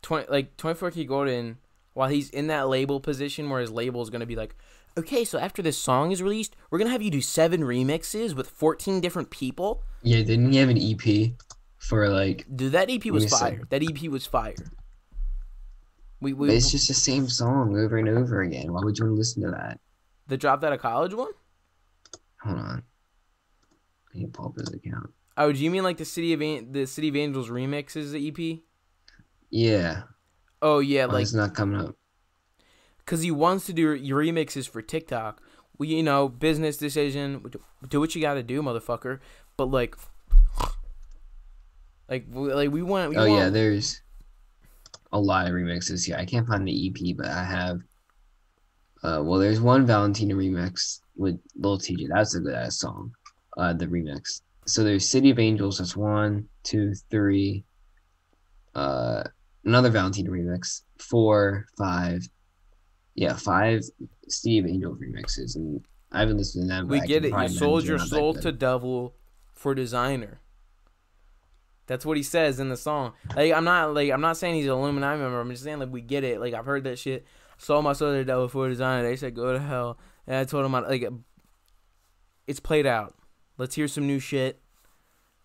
Speaker 2: 24 K Golden, while he's in that label position where his label is gonna be like, okay, so after this song is released, we're gonna have you do 7 remixes with 14 different people.
Speaker 1: Yeah, didn't he have an EP for like?
Speaker 2: Dude, that EP
Speaker 1: Let
Speaker 2: was
Speaker 1: me see.
Speaker 2: fire. That EP was fire. We
Speaker 1: But it's just the same song over and over again. Why would you want to listen to that?
Speaker 2: the Dropped Out of College one.
Speaker 1: Hold on. I need to pull up his account.
Speaker 2: Oh, do you mean like the City of Angels remixes, the EP?
Speaker 1: Yeah.
Speaker 2: Oh yeah,
Speaker 1: Oh,
Speaker 2: like
Speaker 1: it's not coming up.
Speaker 2: because he wants to do your remixes for TikTok. Well, you know, business decision. Do what you got to do, motherfucker. But we want.
Speaker 1: Oh yeah, there's a lot of remixes here. I can't find the EP, but I have. Well, there's one Valentina remix with Lil TJ. That's a good ass song. The remix. So there's City of Angels. That's one, two, three. Another Valentina remix. 4, 5. Yeah, 5 City of Angels remixes, and I haven't listened to them.
Speaker 2: We
Speaker 1: But I
Speaker 2: get
Speaker 1: can
Speaker 2: it. You
Speaker 1: probably
Speaker 2: sold
Speaker 1: imagine
Speaker 2: your
Speaker 1: they're not that
Speaker 2: soul
Speaker 1: good.
Speaker 2: to devil for designer. That's what he says in the song. I'm not saying he's an Illuminati member. I'm just saying we get it. I've heard that shit. Sold my soul to the devil for designer. They said go to hell, and I told him it's played out. Let's hear some new shit.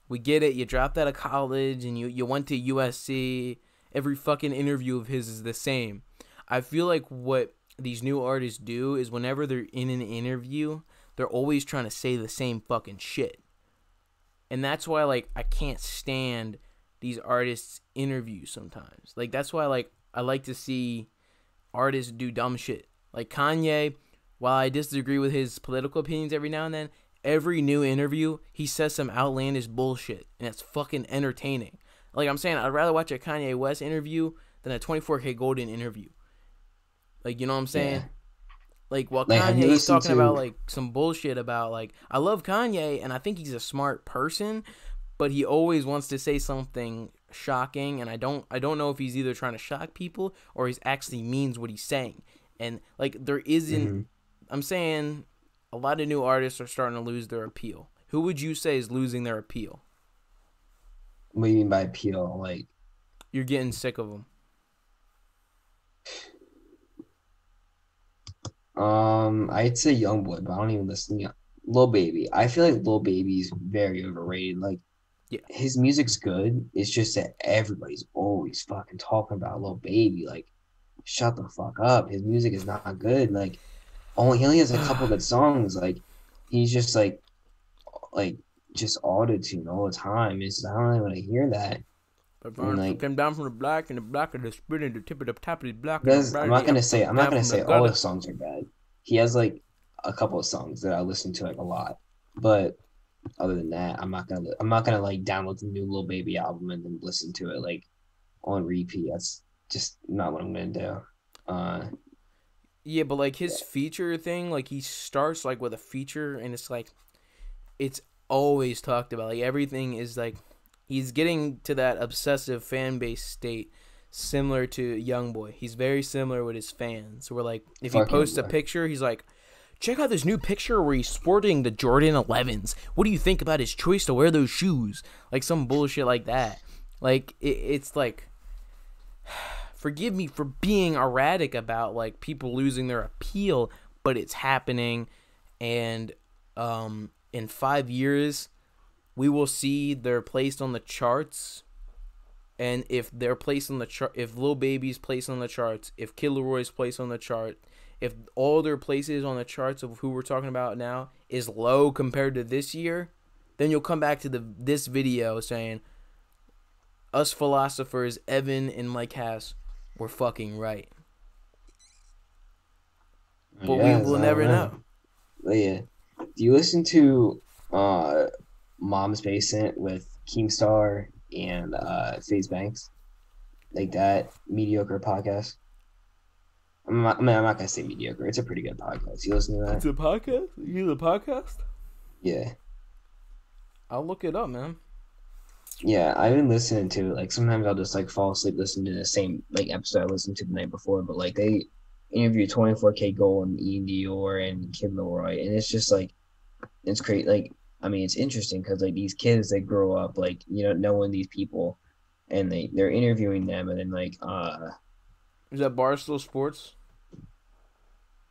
Speaker 2: We get it. You dropped out of college and you went to USC. Every fucking interview of his is the same. I feel like what these new artists do is whenever they're in an interview, they're always trying to say the same fucking shit. And that's why I can't stand these artists' interviews sometimes. That's why I like to see artists do dumb shit. Like Kanye, while I disagree with his political opinions every now and then, every new interview, he says some outlandish bullshit, and it's fucking entertaining. I'm saying, I'd rather watch a Kanye West interview than a 24K Golden interview. You know what I'm saying?
Speaker 1: Yeah.
Speaker 2: While
Speaker 1: Have you
Speaker 2: Kanye, he's
Speaker 1: listened
Speaker 2: talking
Speaker 1: to?
Speaker 2: about, some bullshit about, I love Kanye, and I think he's a smart person, but he always wants to say something shocking, and I don't know if he's either trying to shock people or he's actually means what he's saying. And, there isn't...
Speaker 1: Mm-hmm.
Speaker 2: I'm saying a lot of new artists are starting to lose their appeal. Who would you say is losing their appeal?
Speaker 1: What do you mean by appeal?
Speaker 2: You're getting sick of them.
Speaker 1: I'd say YoungBoy, but I don't even listen to Lil Baby. I feel like Lil Baby's very overrated.
Speaker 2: Yeah.
Speaker 1: His music's good. It's just that everybody's always fucking talking about Lil Baby. Shut the fuck up. His music is not good. He only has a couple good songs. He's just just auto-tune all the time. It's I don't really want to hear that.
Speaker 2: Came down from the block, and the block of the spit and the tip of the top of the block.
Speaker 1: I'm not gonna say all his songs are bad. He has a couple of songs that I listen to a lot, but other than that, I'm not gonna download the new Lil Baby album and then listen to it on repeat. That's just not what I'm gonna do.
Speaker 2: Yeah, but his feature thing, he starts with a feature, and it's always talked about. Everything is he's getting to that obsessive fan base state, similar to YoungBoy. He's very similar with his fans. Where if he posts a picture, he's like, check out this new picture where he's sporting the Jordan 11s. What do you think about his choice to wear those shoes? Some bullshit like that. It's forgive me for being erratic about people losing their appeal, but it's happening. And in 5 years, we will see they're placed on the charts. And if they're placed on the chart, if Lil Baby's placed on the charts, if Kid Laroi's placed on the chart, if all their places on the charts of who we're talking about now is low compared to this year, then you'll come back to this video saying, us philosophers, Evan and Mike Hass, were fucking right. But we will never know.
Speaker 1: But yeah. Do you listen to Mom's Basement with Keemstar and FaZe Banks, like that mediocre podcast. I'm not gonna say mediocre. It's a pretty good podcast. You listen to
Speaker 2: It's
Speaker 1: that?
Speaker 2: a podcast. You the podcast?
Speaker 1: Yeah,
Speaker 2: I'll look it up, man.
Speaker 1: yeah. I've been listening to it. Like sometimes I'll just like fall asleep listening to the same like episode I listened to the night before. But like they interview 24K Gold and Ian Dior and Kid Laroi, and it's just like it's great. Like I mean, it's interesting because like these kids they grow up like knowing these people, and they're interviewing them, and then like
Speaker 2: Is that Barstool Sports?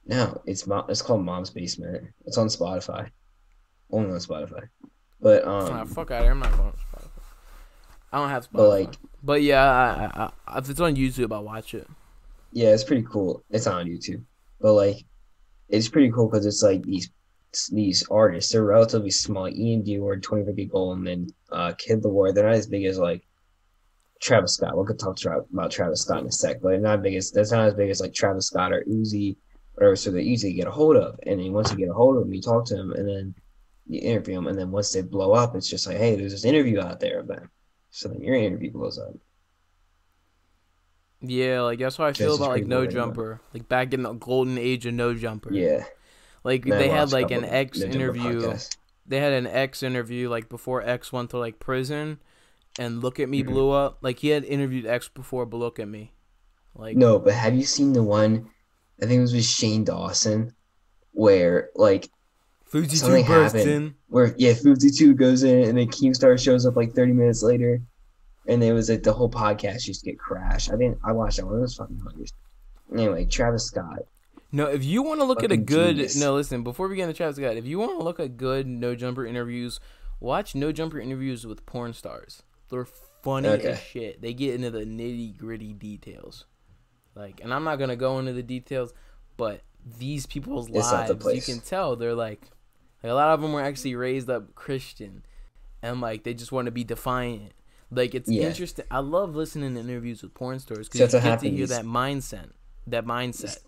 Speaker 1: no, it's called Mom's Basement. It's on Spotify, only on Spotify. But
Speaker 2: Ah, fuck out of here. I'm not going to Spotify. I don't have
Speaker 1: but
Speaker 2: Spotify.
Speaker 1: like
Speaker 2: But yeah, if it's on YouTube, I'll watch it.
Speaker 1: yeah, it's pretty cool. It's not on YouTube, but like it's pretty cool because it's like these artists. They're relatively small. Ian Dior, 25 Gold, and then Kid Laroi. They're not as big as like Travis Scott. We'll talk about Travis Scott in a sec, but that's not as big as like Travis Scott or Uzi, whatever. So they're easy to get a hold of, and then once you get a hold of them, you talk to them, and then you interview them, and then once they blow up, it's just like, hey, there's this interview out there of them. So then your interview blows up.
Speaker 2: Yeah, like that's how I feel
Speaker 1: Just as
Speaker 2: about like
Speaker 1: pretty
Speaker 2: No
Speaker 1: motivating money.
Speaker 2: Jumper. Like back in the golden age of No Jumper.
Speaker 1: Yeah,
Speaker 2: Like
Speaker 1: man, I
Speaker 2: they had
Speaker 1: watched a
Speaker 2: like
Speaker 1: couple
Speaker 2: an
Speaker 1: of
Speaker 2: X
Speaker 1: No Jumper
Speaker 2: interview.
Speaker 1: podcasts.
Speaker 2: They had an X interview like before X went to like prison, and Look at Me
Speaker 1: Mhm.
Speaker 2: blew up. Like he had interviewed X before, but Look at Me. Like
Speaker 1: No, but have you seen the one? I think it was with Shane Dawson, where like
Speaker 2: Fuji Two
Speaker 1: something
Speaker 2: bursts
Speaker 1: happened,
Speaker 2: in.
Speaker 1: where yeah, 52 goes in, and then Keemstar shows up like 30 minutes later, and it was like the whole podcast used to get crashed. I think I watched that one. It was fucking hilarious. Anyway, Travis Scott,
Speaker 2: No, if you want to look at a
Speaker 1: fucking
Speaker 2: good
Speaker 1: genius.
Speaker 2: no, listen. Before we get into Travis Scott, if you want to look at good No Jumper interviews, watch No Jumper interviews with porn stars. They're funny as
Speaker 1: Okay,
Speaker 2: shit. They get into the nitty gritty details. Like, and I'm not gonna go into the details, but these people's
Speaker 1: it's not the
Speaker 2: lives, you can
Speaker 1: place.
Speaker 2: tell they're like a lot of them were actually raised up Christian, and like they just want to be defiant. Like it's
Speaker 1: Yeah,
Speaker 2: interesting. I love listening to interviews with porn stars
Speaker 1: so
Speaker 2: because
Speaker 1: that's
Speaker 2: you
Speaker 1: what
Speaker 2: get to
Speaker 1: happened.
Speaker 2: hear that mindset. That mindset.
Speaker 1: These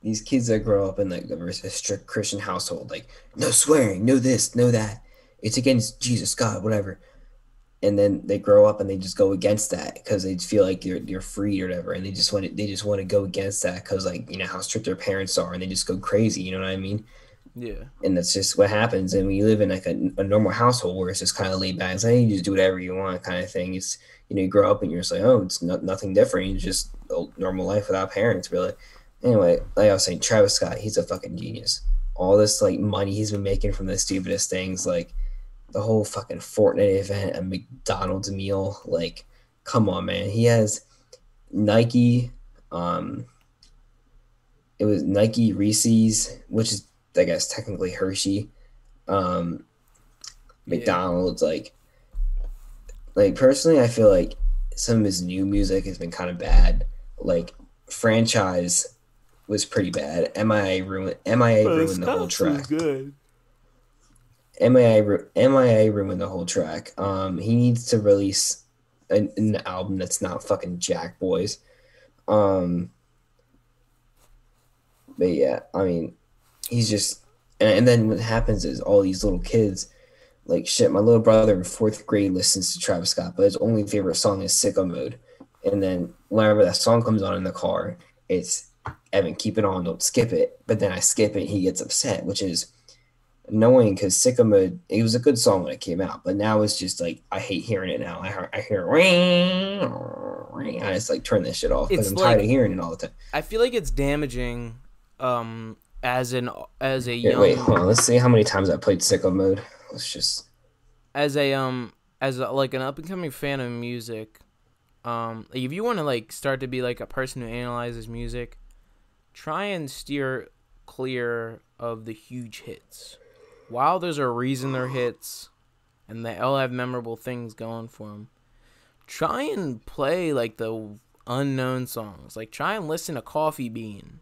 Speaker 1: these kids that grow up in like a strict Christian household, like no swearing, no this, no that. It's against Jesus, God, whatever. And then they grow up and they just go against that because they feel like you're free or whatever, and they just want to go against that because like how strict their parents are, and they just go crazy. You know what I mean?
Speaker 2: Yeah.
Speaker 1: And that's just what happens. And when you live in like a normal household where it's just kind of laid back, it's like hey, you just do whatever you want kind of thing. It's you grow up and you're just like oh, it's nothing different. It's just a normal life without parents, really. Anyway, like I was saying, Travis Scott, he's a fucking genius. All this like money he's been making from the stupidest things, like the whole fucking Fortnite event, a McDonald's meal. Like, come on, man. He has Nike. Um, it was Nike Reese's, which is I guess technically Hershey. Um,
Speaker 2: Yeah.
Speaker 1: McDonald's. Like personally, I feel like some of his new music has been kind of bad. Like franchise was pretty bad. MIA
Speaker 2: But
Speaker 1: ruined the whole
Speaker 2: Scott's was
Speaker 1: track.
Speaker 2: good.
Speaker 1: MIA ruined the whole track. He needs to release an album that's not fucking Jack Boys. Um, but yeah, I mean, he's just, and then what happens is all these little kids, like shit. My little brother in fourth grade listens to Travis Scott, but his only favorite song is "Sicko Mode." And then whenever that song comes on in the car, it's Evan, keep it on, don't skip it. But then I skip it, he gets upset, which is annoying because Sycamore, it was a good song when it came out, but now it's just like I hate hearing it now. I hear I just like turn this shit off because
Speaker 2: It's
Speaker 1: I'm tired of
Speaker 2: like
Speaker 1: hearing it all the time.
Speaker 2: I feel like it's damaging as an as a
Speaker 1: Here, wait,
Speaker 2: young
Speaker 1: hold on. Let's see how many times I played Sicko Mode. Let's just
Speaker 2: as a, like an up and coming fan of music. Like if you want to like start to be like a person who analyzes music, try and steer clear of the huge hits. While there's a reason they're hits and they all have memorable things going for them, try and play like the unknown songs. Like try and listen to Coffee Bean.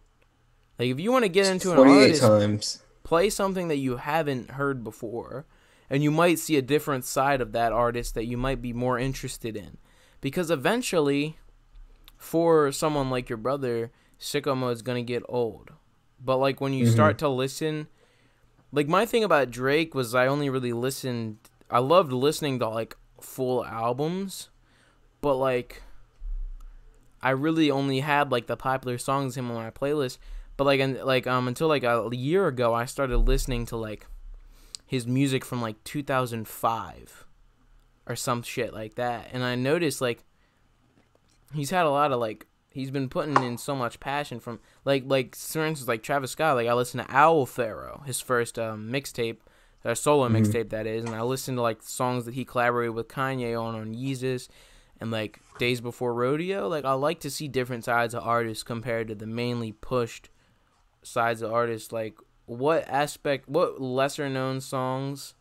Speaker 2: Like if you want to get into an
Speaker 1: 48
Speaker 2: artist,
Speaker 1: times.
Speaker 2: play something that you haven't heard before, and you might see a different side of that artist that you might be more interested in. Because eventually, for someone like your brother, sicko mode's gonna get old. But like when you
Speaker 1: Mm-hmm.
Speaker 2: start to listen, like my thing about Drake was I only really listened I loved listening to like full albums, but like I really only had like the popular songs of him on my playlist. But until like a year ago, I started listening to like his music from like 2005 or some shit like that, and I noticed like he's had a lot of like he's been putting in so much passion from for instance like Travis Scott. Like I listened to Owl Pharaoh, his first mixtape, solo
Speaker 1: Mm-hmm.
Speaker 2: mixtape that is, and I listened to like songs that he collaborated with Kanye on Yeezus and like Days Before Rodeo. Like I like to see different sides of artists compared to the mainly pushed sides of artists. Like what lesser known songs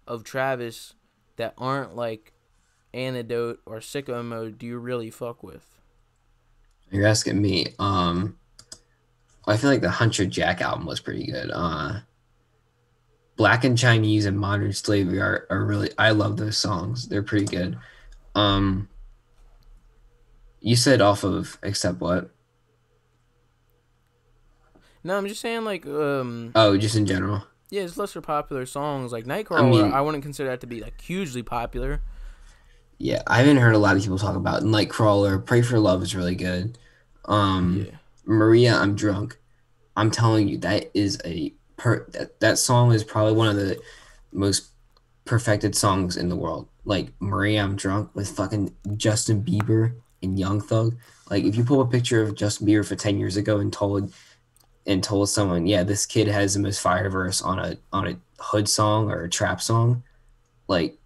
Speaker 2: of Travis that aren't like Antidote or Sicko Mode do you really fuck with?
Speaker 1: You're asking me. I feel like the Hunter Jack album was pretty good. Black and Chinese and Modern Slavery are really, I love those songs. They're pretty good. Um, you said off of except what?
Speaker 2: No, I'm just saying like
Speaker 1: Oh, just in general.
Speaker 2: yeah, it's lesser popular songs like
Speaker 1: I
Speaker 2: Nightcrawler. I
Speaker 1: mean,
Speaker 2: wouldn't consider that to be like hugely popular.
Speaker 1: yeah, I haven't heard a lot of people talk about Nightcrawler. Pray for Love is really good. Um,
Speaker 2: Yeah,
Speaker 1: Maria, I'm Drunk. I'm telling you, that is that song is probably one of the most perfected songs in the world. Like Maria, I'm Drunk with fucking Justin Bieber and Young Thug. Like if you pull a picture of Justin Bieber for 10 years ago and told someone, yeah, this kid has the most fire verse on a hood song or a trap song, like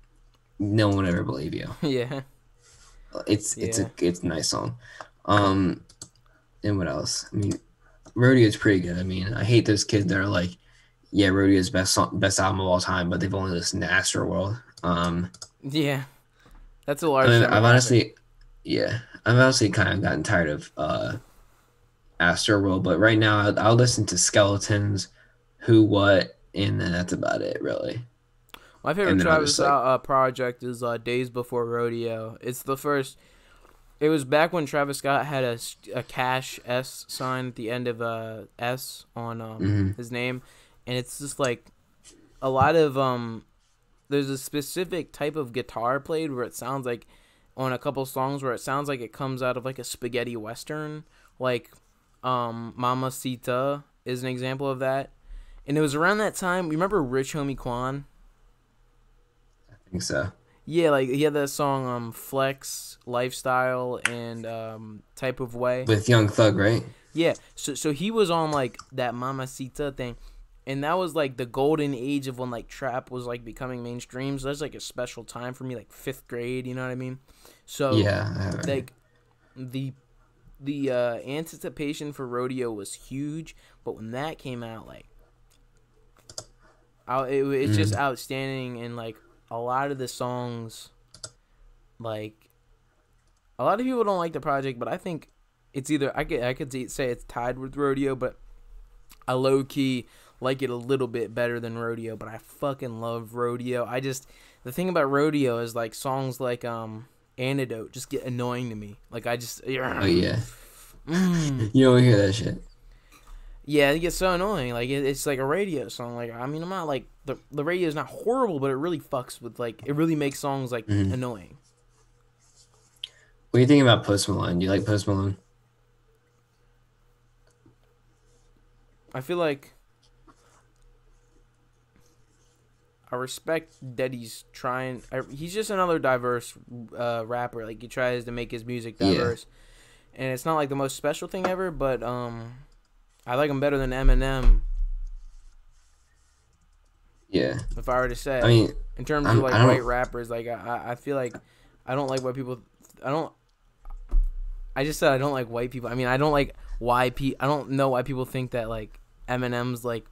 Speaker 1: no one would ever believe you.
Speaker 2: yeah, yeah,
Speaker 1: It's a nice song. Um, and what else? I mean, Rodeo's pretty good. I mean, I hate those kids that are like, yeah, Rodeo's best album of all time, but they've only listened to Astroworld.
Speaker 2: yeah. That's a
Speaker 1: I
Speaker 2: large
Speaker 1: mean,
Speaker 2: demographic.
Speaker 1: I've honestly kind of gotten tired of Astroworld, but right now I'll listen to Skeletons, Who What, and then that's about it, really.
Speaker 2: My favorite
Speaker 1: And then I'll just
Speaker 2: Travis
Speaker 1: like,
Speaker 2: project is Days Before Rodeo. It's the first. It was back when Travis Scott had a cash S sign at the end of S on
Speaker 1: mm-hmm,
Speaker 2: his name, and it's just like a lot of there's a specific type of guitar played where it sounds like on a couple songs where it sounds like it comes out of like a spaghetti western, like Mama Sita is an example of that. And it was around that time. You remember Rich Homie Quan?
Speaker 1: I think so.
Speaker 2: Yeah, like he had that song Flex, Lifestyle, and Type of Way.
Speaker 1: With Young Thug, right?
Speaker 2: Yeah, so he was on like that Mamacita thing, and that was like the golden age of when like trap was like becoming mainstream. So that's like a special time for me, like fifth grade. You know what I mean? So
Speaker 1: Yeah, I have it.
Speaker 2: like the anticipation for Rodeo was huge, but when that came out, like it's just
Speaker 1: Mm,
Speaker 2: outstanding, and like a lot of the songs, like a lot of people don't like the project, but I think it's either I could say it's tied with Rodeo, but I low key like it a little bit better than Rodeo. But I fucking love Rodeo. The thing about Rodeo is like songs like Antidote just get annoying to me. Like I just
Speaker 1: oh yeah,
Speaker 2: mm.
Speaker 1: you don't hear that shit.
Speaker 2: Yeah, it gets so annoying. Like it's like a radio song. Like I mean, I'm not like the radio is not horrible, but it really fucks with like it really makes songs like
Speaker 1: Mm.
Speaker 2: annoying.
Speaker 1: What do you think about Post Malone? Do you like Post Malone?
Speaker 2: I feel like I respect that he's trying. He's just another diverse rapper. Like he tries to make his music
Speaker 1: Yeah,
Speaker 2: diverse, and it's not like the most special thing ever. But I like him better than Eminem,
Speaker 1: yeah.
Speaker 2: if I were to
Speaker 1: I
Speaker 2: say,
Speaker 1: mean,
Speaker 2: in terms of
Speaker 1: I
Speaker 2: like
Speaker 1: don't.
Speaker 2: white rappers. Like I feel like I don't like white people. I don't. I just said I don't like white people. I mean, I don't like why I don't know why people think that like Eminem's like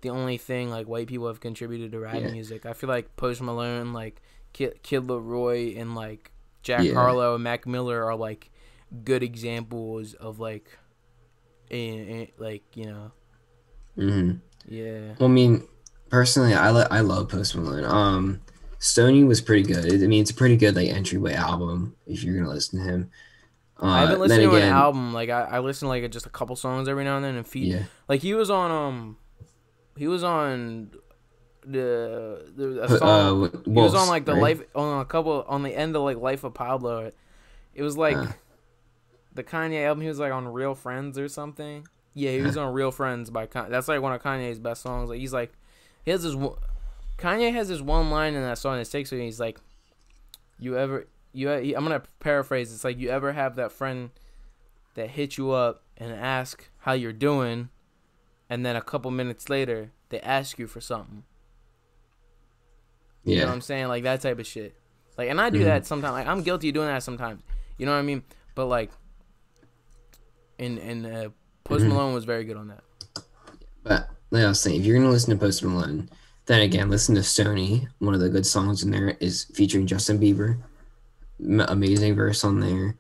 Speaker 2: the only thing like white people have contributed to rap
Speaker 1: Yeah,
Speaker 2: music. I feel like Post Malone, like Kid Laroi, and like Jack
Speaker 1: yeah.
Speaker 2: Harlow and Mac Miller are like good examples of like, like
Speaker 1: Hmm.
Speaker 2: yeah.
Speaker 1: Well, I mean, personally, I love Post Malone. Stoney was pretty good. I mean, it's a pretty good like entryway album if you're gonna listen to him.
Speaker 2: I haven't
Speaker 1: Then
Speaker 2: listened to an
Speaker 1: again,
Speaker 2: album. Like I listen to like just a couple songs every now and then and feed.
Speaker 1: yeah,
Speaker 2: Like he was on a song. He was on
Speaker 1: Wolves,
Speaker 2: like the
Speaker 1: right?
Speaker 2: life on a couple on the end of like Life of Pablo. It was like
Speaker 1: Uh,
Speaker 2: the Kanye album. He was like on Real Friends or something. Yeah, he was on Real Friends by Kanye. That's like one of Kanye's best songs. Like he's like, he has this. Kanye has this one line in that song that sticks with me. He's like, "You ever I'm gonna paraphrase. It's like you ever have that friend that hit you up and ask how you're doing, and then a couple minutes later they ask you for something. You know what
Speaker 1: yeah.
Speaker 2: I'm saying? Like that type of shit. Like, and I do
Speaker 1: Hmm.
Speaker 2: that sometimes. Like I'm guilty of doing that sometimes. You know what I mean? But like, in Post
Speaker 1: Hmm.
Speaker 2: Malone was very good on that.
Speaker 1: But like I was saying, if you're gonna listen to Post Malone, then again, listen to Sony. One of the good songs in there is featuring Justin Bieber. Amazing verse on there.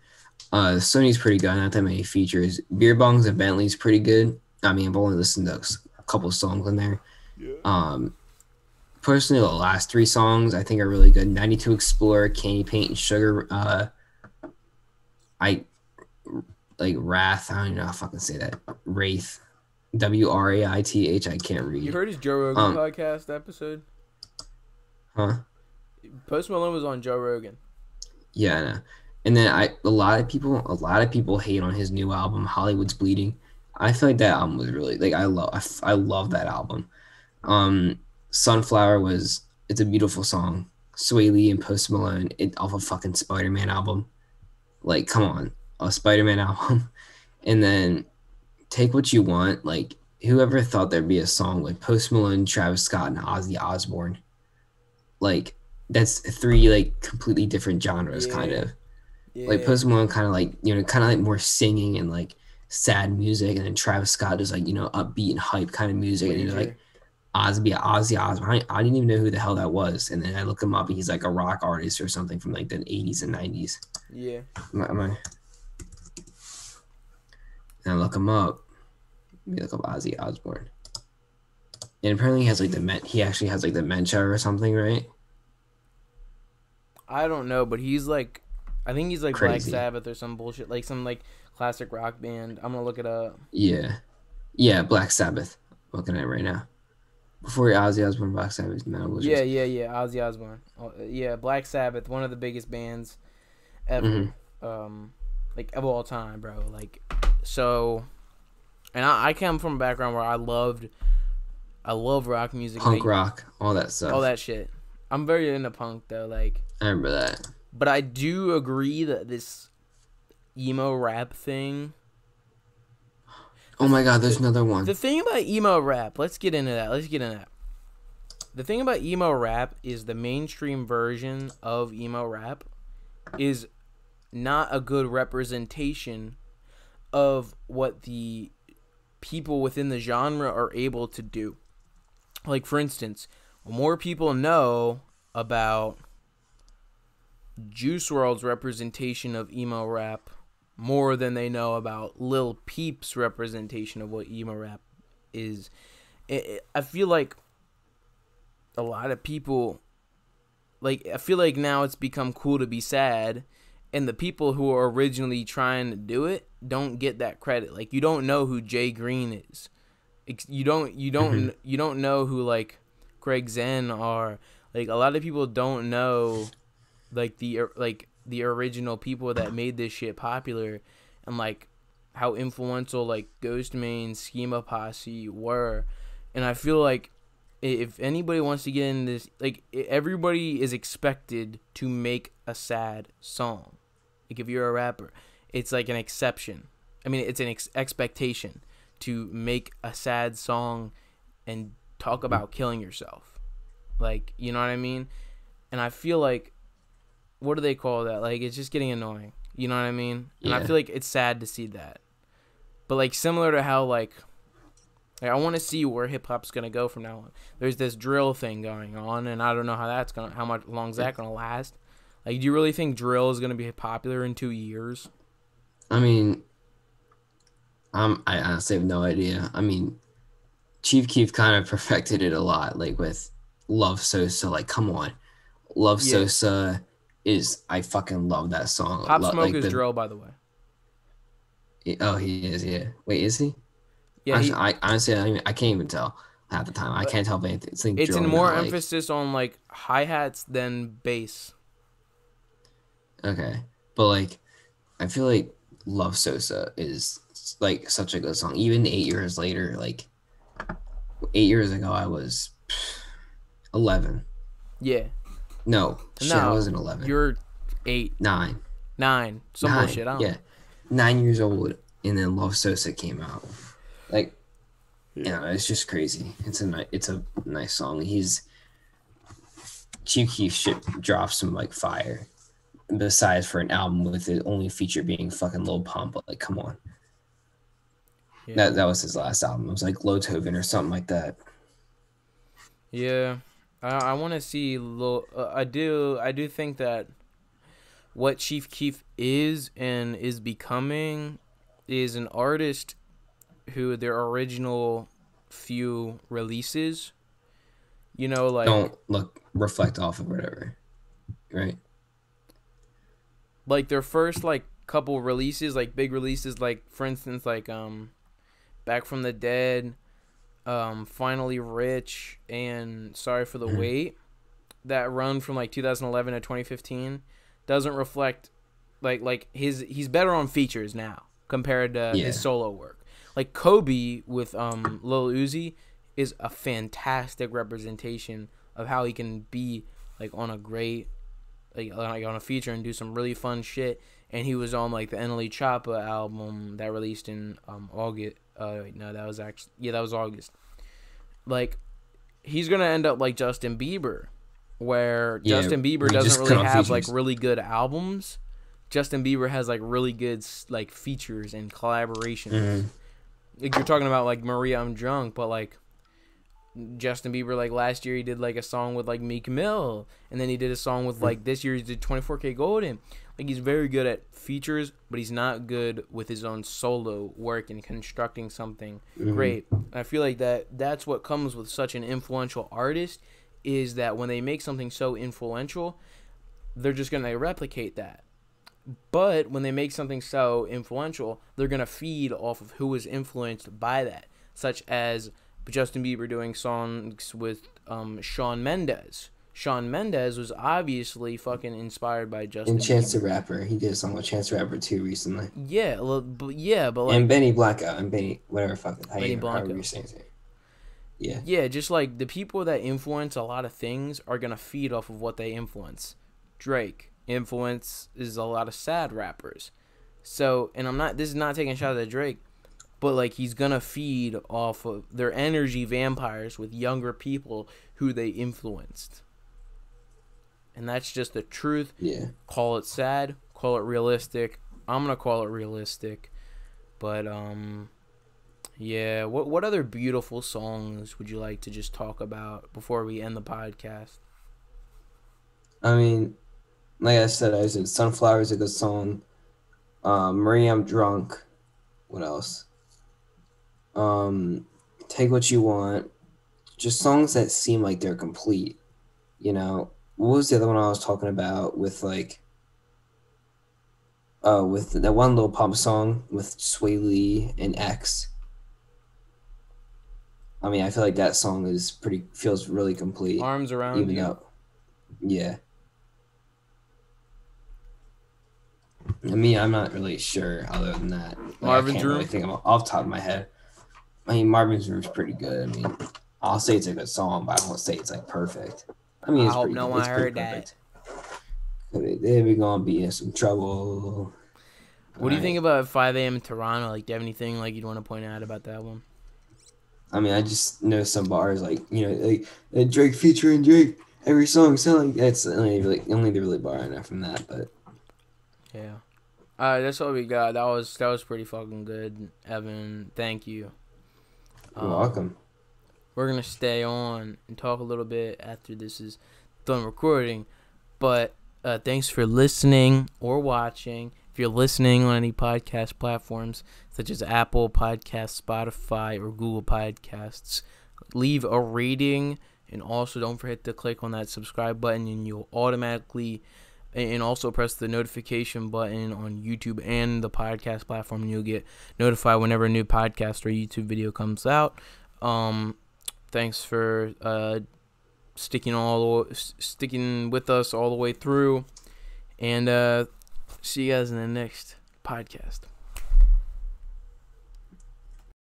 Speaker 1: Sony's pretty good. Not that many features. Beer Bongs and Bentley's pretty good. I mean, I've only listened to a couple songs in there. Um, Personally, the last three songs I think are really good. 92 Explorer, Candy Paint, and Sugar. I like Wrath. I don't even know how to fucking say that. Wraith. Wraith. I can't
Speaker 2: You
Speaker 1: read.
Speaker 2: heard his Joe Rogan
Speaker 1: Um,
Speaker 2: podcast episode?
Speaker 1: huh?
Speaker 2: Post Malone was on Joe Rogan.
Speaker 1: Yeah, I know. And then a lot of people hate on his new album, Hollywood's Bleeding. I feel like that album was really like I love that album. Um, Sunflower was it's a beautiful song. Sway Lee and Post Malone, it off a fucking Spider Man album. Like, come on, a Spider Man album. And then Take What You Want. Like, whoever thought there'd be a song with Post Malone, Travis Scott, and Ozzy Osbourne? Like, that's three like completely different genres, kind
Speaker 2: Yeah,
Speaker 1: of. Like
Speaker 2: yeah.
Speaker 1: Post Malone, kind of like kind of like more singing and like sad music, and then Travis Scott is like upbeat and hype kind of music, and you're like
Speaker 2: Wager.
Speaker 1: Ozzy Osbourne. I didn't even know who the hell that was, and then I look him up, and he's like a rock artist or something from like the 80s and 90s.
Speaker 2: Yeah.
Speaker 1: And I look him up. Let me look up Ozzy Osbourne, and apparently he has like he actually has like dementia or something, right?
Speaker 2: I don't know, but he's like, I think he's like Black
Speaker 1: Crazy.
Speaker 2: Sabbath or some bullshit, like some like classic rock band. I'm gonna look it up.
Speaker 1: Yeah, yeah. Black Sabbath. Looking at it right now. Before Ozzy Osbourne, Black Sabbath, Metal
Speaker 2: Yeah,
Speaker 1: Wizards.
Speaker 2: yeah, yeah. Ozzy Osbourne. Oh, yeah, Black Sabbath, one of the biggest bands ever,
Speaker 1: Mm-hmm.
Speaker 2: like of all time, bro. Like, so, and I come from a background where I love rock music,
Speaker 1: Punk rock, all that
Speaker 2: all
Speaker 1: stuff.
Speaker 2: that shit. I'm very into punk though, like,
Speaker 1: I remember that.
Speaker 2: but I do agree that this emo rap thing.
Speaker 1: Oh
Speaker 2: The,
Speaker 1: my God, there's
Speaker 2: the,
Speaker 1: another
Speaker 2: the
Speaker 1: one.
Speaker 2: thing about emo rap, let's get into that. The thing about emo rap is the mainstream version of emo rap is not a good representation of what the people within the genre are able to do. Like, for instance, more people know about Juice World's representation of emo rap more than they know about Lil Peep's representation of what emo rap is. I feel like a lot of people, like, I feel like now it's become cool to be sad, and the people who are originally trying to do it don't get that credit. Like, you don't know who Jay Green is.
Speaker 1: Hmm.
Speaker 2: You don't know who like Greg Zen are. Like, a lot of people don't know like the original people that made this shit popular, and like how influential like Ghostman, Schema Posse were. And I feel like if anybody wants to get in this, like, everybody is expected to make a sad song. Like, if you're a rapper, it's like an exception. I mean, it's an expectation to make a sad song and talk about killing yourself. Like, you know what I mean? And I feel like, what do they call that? Like, it's just getting annoying. You know what I mean? And I
Speaker 1: Yeah.
Speaker 2: feel like it's sad to see that. But like, similar to how like I want to see where hip hop's gonna go from now on. There's this drill thing going on, and I don't know how much long's that gonna last. Like, do you really think drill is gonna be popular in 2 years?
Speaker 1: I mean, I honestly have no idea. I mean, Chief Keef kind of perfected it a lot, like with Love Sosa. Like, come on, Love
Speaker 2: Yeah,
Speaker 1: Sosa is I fucking love that song.
Speaker 2: Pop Smoke
Speaker 1: Like
Speaker 2: is
Speaker 1: the
Speaker 2: drill, by the way.
Speaker 1: oh he is, yeah. Wait, is he?
Speaker 2: Yeah, he
Speaker 1: I honestly I can't even tell. half the time. I can't tell if it's like
Speaker 2: It's
Speaker 1: drill
Speaker 2: in
Speaker 1: or
Speaker 2: more
Speaker 1: not. Like,
Speaker 2: emphasis on like hi-hats than bass.
Speaker 1: okay, but like I feel like Love Sosa is like such a good song. Even 8 years later, like 8 years ago, I was 11.
Speaker 2: Yeah.
Speaker 1: No, shit, I
Speaker 2: No,
Speaker 1: wasn't 11.
Speaker 2: you're 8,
Speaker 1: 9.
Speaker 2: 9, some
Speaker 1: 9.
Speaker 2: bullshit. I don't
Speaker 1: Yeah.
Speaker 2: know.
Speaker 1: 9 years old. And then Love Sosa came out. Like,
Speaker 2: Yeah.
Speaker 1: yeah, it's just crazy. It's a nice song. Chief Keef shit drops some like fire. Besides for an album with the only feature being fucking Lil Pump, but like, come on.
Speaker 2: Yeah.
Speaker 1: That was his last album. It was like Lotoven or something like that.
Speaker 2: Yeah. I want to see I do think that what Chief Keef is and is becoming is an artist who their original few releases, like
Speaker 1: Don't look reflect off of whatever, right?
Speaker 2: their first like couple releases, like big releases, like for instance like Back from the Dead, Finally Rich, and Sorry for the
Speaker 1: Mm-hmm.
Speaker 2: Wait, that run from like 2011 to 2015 doesn't reflect like he's better on features now compared to his
Speaker 1: Yeah.
Speaker 2: solo work. Like Kobe with Lil Uzi is a fantastic representation of how he can be like on a great like on a feature and do some really fun shit. And he was on like the NLE Choppa album that released in August. No, that was actually that was August. Like he's gonna end up like Justin Bieber, where
Speaker 1: Yeah.
Speaker 2: Justin Bieber
Speaker 1: We
Speaker 2: doesn't
Speaker 1: just
Speaker 2: really
Speaker 1: cut off
Speaker 2: have like
Speaker 1: features.
Speaker 2: really good albums. Justin Bieber has like really good like features and collaborations.
Speaker 1: Mm-hmm.
Speaker 2: Like you're talking about like Maria I'm Drunk, but like Justin Bieber like last year he did like a song with like Meek Mill, and then he did a song with like this year he did 24K Golden. Like he's very good at features, but he's not good with his own solo work and constructing something
Speaker 1: Mm-hmm.
Speaker 2: great. I feel like that's what comes with such an influential artist, is that when they make something so influential, they're just going to replicate that. But when they make something so influential, they're going to feed off of who was influenced by that, such as Justin Bieber doing songs with Shawn Mendes. Shawn Mendes was obviously fucking inspired by
Speaker 1: And
Speaker 2: Justin
Speaker 1: Chance the
Speaker 2: Bieber.
Speaker 1: Rapper. He did a song with Chance the Rapper too recently.
Speaker 2: But
Speaker 1: And
Speaker 2: like
Speaker 1: Benny Blackout and Benny whatever fucking
Speaker 2: Benny
Speaker 1: however
Speaker 2: Blanco.
Speaker 1: you're saying it. Yeah.
Speaker 2: Yeah, just like the people that influence a lot of things are gonna feed off of what they influence. Drake influences a lot of sad rappers. So, and this is not taking a shot at Drake, but like he's gonna feed off of their energy vampires with younger people who they influenced. And that's just the truth.
Speaker 1: Yeah.
Speaker 2: Call it sad, call it realistic. I'm gonna call it realistic. But yeah, what other beautiful songs would you like to just talk about before we end the podcast?
Speaker 1: I mean, like I said Sunflower is a good song. Marie I'm Drunk. What else? Take What You Want. Just songs that seem like they're complete. You know, what was the other one I was talking about with like with that one little pop song with Sway Lee and X. I mean, I feel like that song feels really complete,
Speaker 2: Arms Around
Speaker 1: even
Speaker 2: You.
Speaker 1: though, yeah. I mean, I'm not really sure other than that. Like, I
Speaker 2: Marvin's
Speaker 1: can't really
Speaker 2: Room.
Speaker 1: think of off the top of my head. I mean, Marvin's Room's pretty good. I mean, I'll say it's a good song, but I won't say it's like perfect. I mean,
Speaker 2: I
Speaker 1: it's
Speaker 2: hope
Speaker 1: pretty
Speaker 2: no
Speaker 1: good.
Speaker 2: one
Speaker 1: It's pretty
Speaker 2: heard that.
Speaker 1: perfect. They're gonna be in some trouble.
Speaker 2: What do you think
Speaker 1: Right.
Speaker 2: about 5 a.m. in Toronto? Like, do you have anything like you'd want to point out about that one?
Speaker 1: I mean, I just know some bars like Drake featuring Drake. Every song sound like that's only the really bar I know from that. But
Speaker 2: Yeah. All right, that's all we got. That was pretty fucking good, Evan. Thank you.
Speaker 1: you're welcome.
Speaker 2: We're gonna stay on and talk a little bit after this is done recording, but thanks for listening or watching. If you're listening on any podcast platforms such as Apple Podcasts, Spotify, or Google Podcasts, leave a rating, and also don't forget to click on that subscribe button, and you'll automatically, and also press the notification button on YouTube and the podcast platform, and you'll get notified whenever a new podcast or YouTube video comes out. Thanks for sticking with us all the way through, and see you guys in the next podcast.